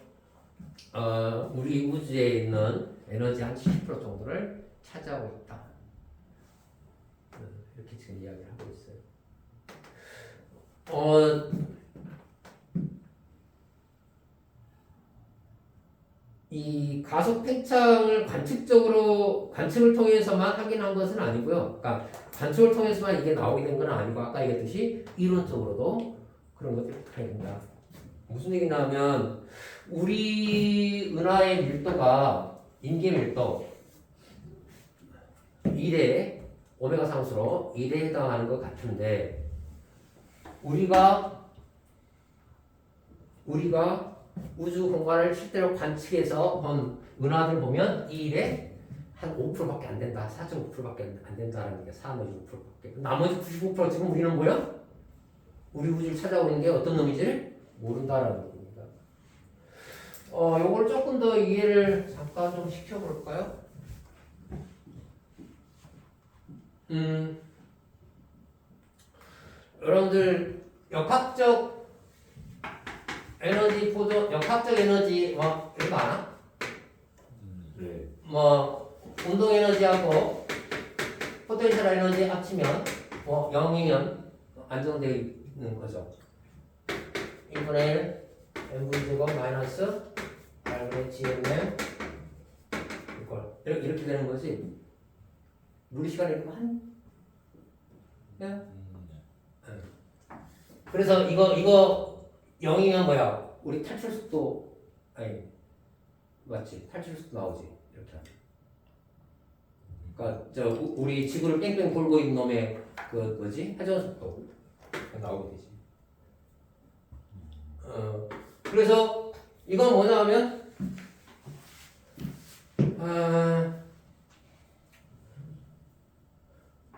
우리 우주에 있는 에너지 한 70% 정도를 차지하고 있다. 이렇게 지금 이야기를 하고 있어요. 이 가속 팽창을 관측을 통해서만 확인한 것은 아니고요. 그러니까 관측을 통해서만 이게 나오게 된 건 아니고 아까 얘기했듯이 이론적으로도 그런 것들이 됩니다. 무슨 얘기냐 하면 우리 은하의 밀도가 인계 밀도 1에 오메가 상수로 1에 해당하는 것 같은데 우리가 우주 공간을 실제로 관측해서 본 은하들 보면 이 일에 한 5%밖에 안 된다. 4.5%밖에 안 된다는 게 4, 5%밖에. 나머지 95% 지금 우리는 뭐야? 우리 우주를 찾아오는 게 어떤 놈인지 모른다라는 겁니다. 요걸 조금 더 이해를 잠깐 좀 시켜볼까요? 여러분들 역학적 에너지 보존, 역학적 에너지 뭐 이런 거 아나? 네. 뭐 운동 에너지하고 포텐셜 에너지 합치면 뭐 0이면 안정되어 있는 거죠. 1분의 1 mv 제곱 마이너스 8분의 gml 이렇게 되는 거지. 물리 시간이 이렇게 한? 그래서 이거 0이면 뭐야? 우리 탈출 속도 아니 맞지? 탈출 속도 나오지 이렇게 하면. 그러니까 저 우리 지구를 뺑뺑 돌고 있는 놈의 그 뭐지? 회전 속도 나오게 되지. 그래서 이건 뭐냐 하면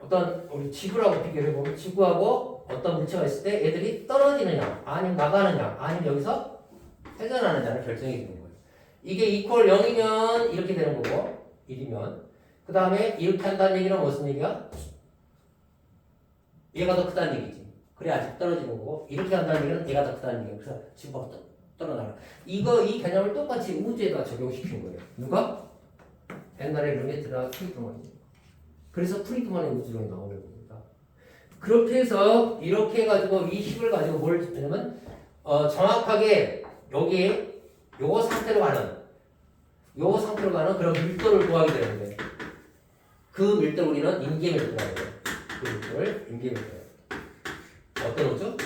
어떤 우리 지구라고 비교해 보면 지구하고 어떤 물체가 있을 때 애들이 떨어지느냐 아니면 나가느냐 아니면 여기서 회전하느냐를 결정해 주는 거예요. 이게 이퀄 0이면 이렇게 되는 거고 1이면 그 다음에 이렇게 한다는 얘기는 무슨 얘기야? 얘가 더 크다는 얘기지. 그래 아직 떨어지는 거고 이렇게 한다는 얘기는 얘가 더 크다는 얘기야. 그래서 지구가 떨어나가. 이 개념을 똑같이 우주에다 적용시킨 거예요. 누가? 옛날에 르메트나 프리드먼이. 그래서 프리드먼의 우주론이 나오는 겁니다. 그렇게 해서 이렇게 해가지고 이 식을 가지고 뭘 짓냐면 정확하게 여기에 요거 상태로 가는 그런 밀도를 구하게 되는데 그 밀도를 우리는 인계 밀도라고 해요. 그 밀도를 인계 밀도. 어떤 우주?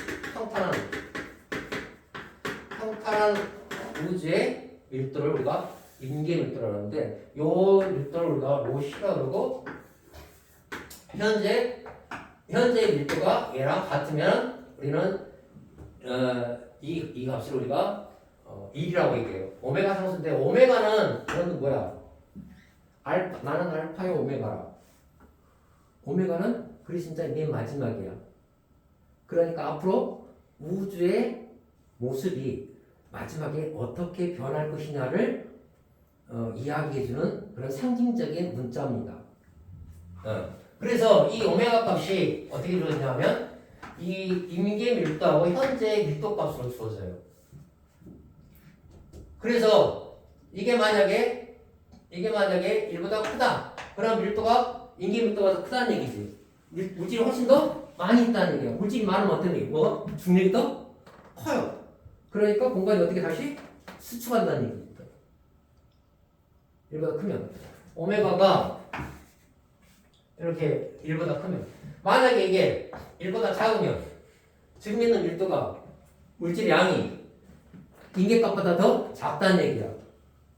평탄한 우주의 밀도를 우리가 인계 밀도라고 하는데 요 밀도를 우리가 로시라고 그러고 현재의 밀도가 얘랑 같으면 우리는 이 값을 우리가 1이라고 얘기해요. 오메가 상수인데 오메가는 그건 뭐야? 나는 알파의 오메가라. 오메가는 그게 진짜 맨 마지막이야. 그러니까 앞으로 우주의 모습이 마지막에 어떻게 변할 것이냐를 이야기해주는 그런 상징적인 문자입니다. 그래서 이 오메가 값이 어떻게 이루어지냐면 이 임계 밀도하고 현재 밀도 값으로 주어져요. 그래서 이게 만약에 1보다 크다. 그럼 밀도가 임계 밀도가 더 크다는 얘기지. 물질이 훨씬 더 많이 있다는 얘기야. 물질이 많으면 어떤 얘기? 뭐가? 중력이 더 커요. 그러니까 공간이 어떻게 다시 수축한다는 얘기입니다. 1보다 크면 오메가가 이렇게 1보다 크면 만약에 이게 1보다 작으면 지금 있는 밀도가 물질 양이 인계값보다 더 작다는 얘기야.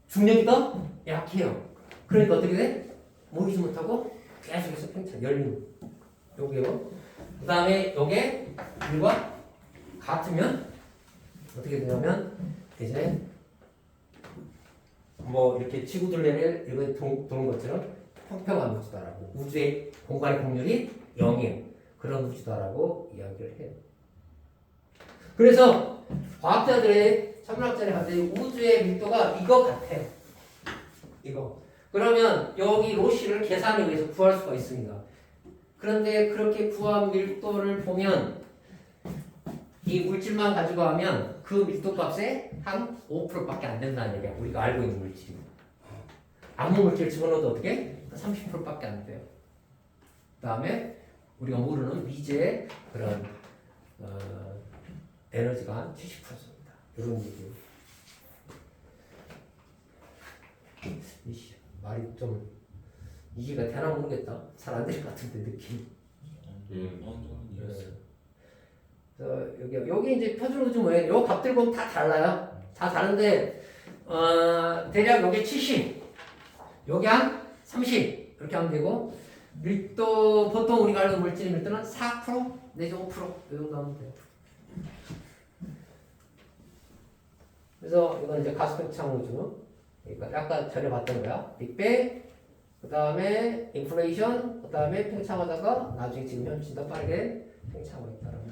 중력이 더 약해요. 그러니까 어떻게 돼? 모이지 못하고 계속해서 팽창 열리는 요게요. 그 다음에 요게 1과 같으면 어떻게 되냐면 이제 뭐 이렇게 지구둘레를 이렇게 도는 것처럼 평평한 우주다라고 우주의 공간의 공률이 0이에요. 그런 우주다라고 이야기를 해요. 그래서 과학자들의 천문학자들이 봤더니 우주의 밀도가 이거 같아요. 이거. 그러면 여기 로시를 계산에 의해서 구할 수가 있습니다. 그런데 그렇게 구한 밀도를 보면 이 물질만 가지고 하면 그 밀도 값의 한 5%밖에 안 된다는 얘기야. 우리가 알고 있는 물질이. 아무 물질 집어넣어도 어떻게? 30%밖에 안 돼요. 그 다음에 우리가 모르는 미지의 그런 에너지가 한 70%입니다. 이런 얘기예요. 이씨, 말이 좀 이해가 되나 모르겠다. 잘 안 될 것 같은데 느낌. 어느 정도 이해했어요. 여기 이제 표준 우주 모양 요 값들 보면 다 달라요. 다 다른데 대략 요게 70, 요게 한 30 이렇게 하면 되고 밀도 보통 우리가 알고 물질 밀도는 4% 내지 5% 이 정도 하면 돼요. 그래서 이건 이제 가수 팽창 우주. 그러니까 아까 전에 봤던 거야. 빅뱅, 그 다음에 인플레이션, 그 다음에 팽창하다가 나중에 지금 현실 더 빠르게 팽창하고 있다는 거.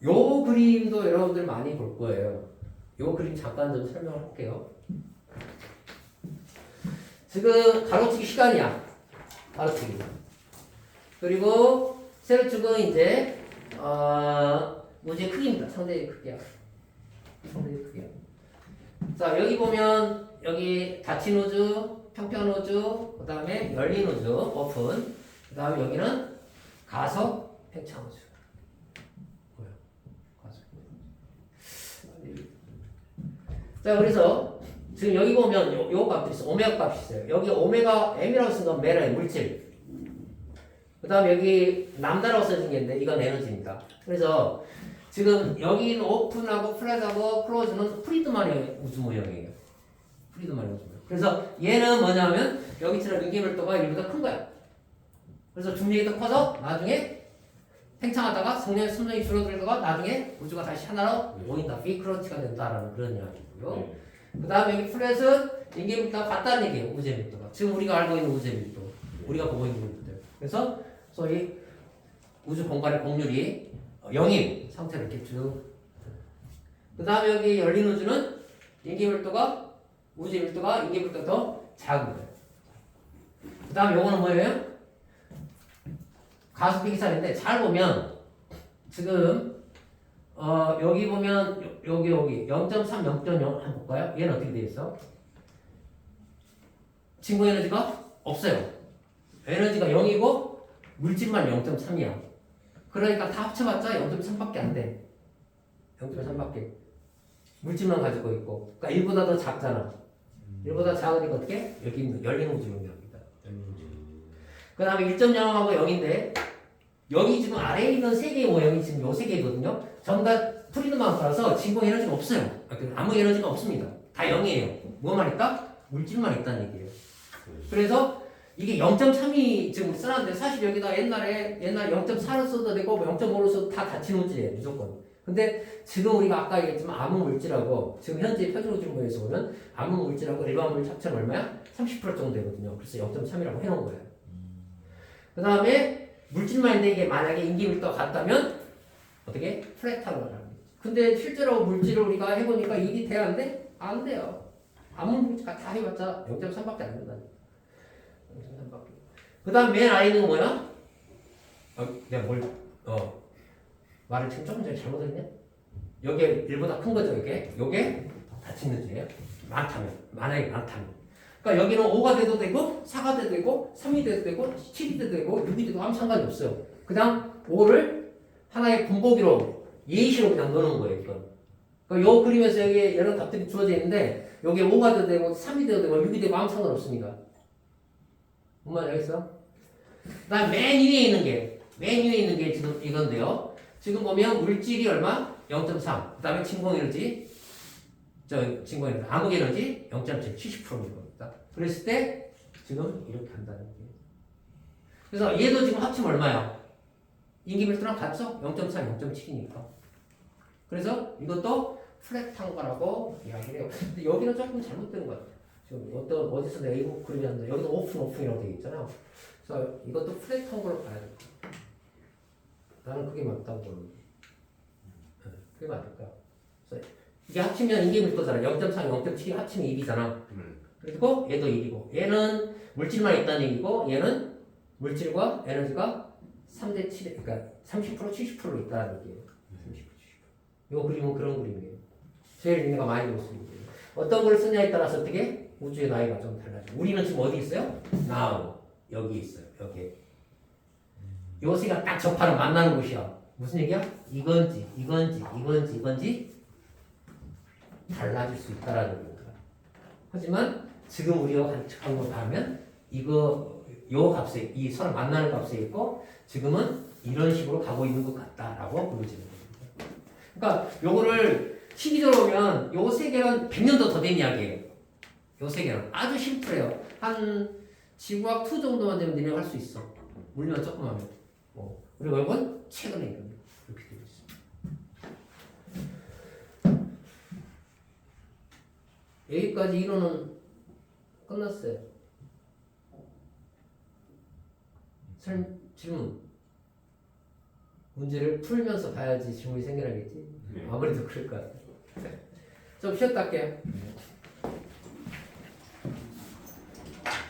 요 그림도 여러분들 많이 볼 거예요. 요 그림 잠깐 좀 설명할게요. 지금 가로치기 시간이야. 가로치기. 그리고 세로축은 이제 우주의 크기입니다. 상대의 크기야. 상대의 크기야. 자 여기 보면 여기 닫힌 우주, 평평 우주, 그 다음에 열린 우주, 오픈. 그 다음에 여기는 가속 팽창 우주. 뭐야? 가속. 자 그래서 지금 여기 보면 요 값도 있어. 오메가 값이 있어요. 여기 오메가 m이라고 쓴 건 메라의 물질. 그 다음에 여기 람다라고 써진 게 있는데 이건 에너지입니다. 그래서 지금 여기는 오픈하고 플랫하고 클로즈는 프리드만의 우주 모형이에요. 프리드만의 우주 모형. 그래서 얘는 뭐냐면 여기처럼 인기밀도가 1보다 큰 거야. 그래서 중력이 더 커서 나중에 팽창하다가 성량이 줄어들다가 나중에 우주가 다시 하나로 모인다. 비크런치가 된다라는 그런 이야기고요. 그 다음에 여기 플랫은 인기밀도가 같다는 얘기예요. 우주의 밀도가. 지금 우리가 알고 있는 우주의 밀도. 우리가 보고 있는 밀도. 그래서 소위 우주 공간의 공률이 0인 상태로 이렇게 쭉. 그 다음에 여기 열린 우주는 인기밀도가 우주의 밀도가 인기밀도가 더 작은 거예요. 그 다음에 요거는 뭐예요? 가속 비기산인데 잘 보면 지금 여기 보면 여기 0.3, 0.0 한번 볼까요? 얘는 어떻게 되어 있어? 진공 에너지가 없어요. 에너지가 0이고 물질만 0.3이야. 그러니까 다 합쳐봤자 0.3밖에 안 돼. 0.3밖에. 물질만 가지고 있고. 그러니까 1보다 더 작잖아. 1보다 작으니까 어떻게? 여기 있는 열린 우주 용량입니다. 그 다음에 1.0하고 0인데 여기 지금 아래에 있는 3개의 모형이 지금 요 3개거든요. 전부 다 프리드만 따라서 진공 에너지가 없어요. 아무 에너지가 없습니다. 다 0이에요. 뭐만 있다? 물질만 있다는 얘기예요. 그래서 이게 0.3이 지금 쓰는데 사실 여기다 옛날에 0.4로 써도 되고 0.5로 써도 다 닫힌 우주예요. 무조건. 근데 지금 우리가 아까 얘기했지만 암흑 물질하고 지금 현재 표준 우주 모에서 보면 암흑 물질하고 일반 물질 합쳐는 얼마야? 30% 정도 되거든요. 그래서 0.3이라고 해놓은 거예요. 그 다음에 물질만 있는데 이게 만약에 인기밀도가 같다면 어떻게? 플랫하는 거라는 거죠. 근데 실제로 물질을 우리가 해보니까 일이 돼야 안 돼? 안 돼요. 암흑 물질 다 해봤자 0.3밖에 안 된다니까. 그 다음 맨 아래는 뭐야? 내가 말을 지금 조금 전에 잘못했네? 요게 1보다 큰 거죠, 요게 닫힌 우주예요. 만약에 많다면. 그러니까 여기는 5가 돼도 되고, 4가 돼도 되고, 3이 돼도 되고, 7이 돼도 되고, 6이 돼도 아무 상관이 없어요. 그냥 5를 하나의 분보기로 예시로 그냥 넣는 거예요, 이건. 그러니까 요 그림에서 여기 여러 값들이 주어져 있는데, 여기에 5가 돼도 되고, 3이 돼도 되고, 6이 되고 아무 상관없습니다. 뭔 말인지 알겠어? 그 다음 맨 위에 있는 게 지금 이건데요. 지금 보면 물질이 얼마? 0.3. 그 다음에 진공에너지, 암흑에너지 0.7, 70%인 겁니다. 그랬을 때 지금 이렇게 한다는 거예요. 그래서 얘도 지금 합치면 얼마야? 인기밀도랑 같죠? 0.4, 0.7이니까. 그래서 이것도 플랫한 거라고 이야기를 해요. 근데 여기는 조금 잘못된 것 같아요. 지금 어디서 네이버 그림이 한다. 여기도 오픈이라고 되어 있잖아. 그래서 이것도 플랫한 걸로 봐야 돼. 나는 그게 맞다고 보는 거야. 그게 맞을 거야. 그래서 이게 합치면 인기밀도잖아. 0.3, 0.7이 합치면 1이잖아. 그리고 얘도 1이고. 얘는 물질만 있다는 얘기고, 얘는 물질과 에너지가 3대 7, 그러니까 30%, 70%로 있다는 얘기예요. 30%, 70%. 이 그림은 그런 그림이에요. 제일 얘네가 많이 볼 수 있는 거예요. 어떤 걸 쓰냐에 따라서 어떻게? 우주의 나이가 좀 달라져. 우리는 지금 어디 있어요? Now. 여기 있어요. 여기. 요새가 딱 접하는 만나는 곳이야. 무슨 얘기야? 이건지 달라질 수 있다라는 거야. 하지만 지금 우리가 관측한 걸 봐면 요 값에 이 서로 만나는 값에 있고 지금은 이런 식으로 가고 있는 것 같다라고 보여지는 겁니다. 그러니까 요거를 시기적으로 보면 요 세 개는 100년도 더 된 이야기예요. 요 세 개는 아주 심플해요. 한 지구학 2 정도만 되면 니네가 할 수 있어. 물리만 조금 하면. 그리고 이건 최근에 이겁니다. 이렇게 되어 있습니다. 여기까지 이론은 끝났어요. 질문. 문제를 풀면서 봐야지 질문이 생겨나겠지. 네. 아무래도 그럴 것 같아요. 좀 쉬었다 할게요. 네.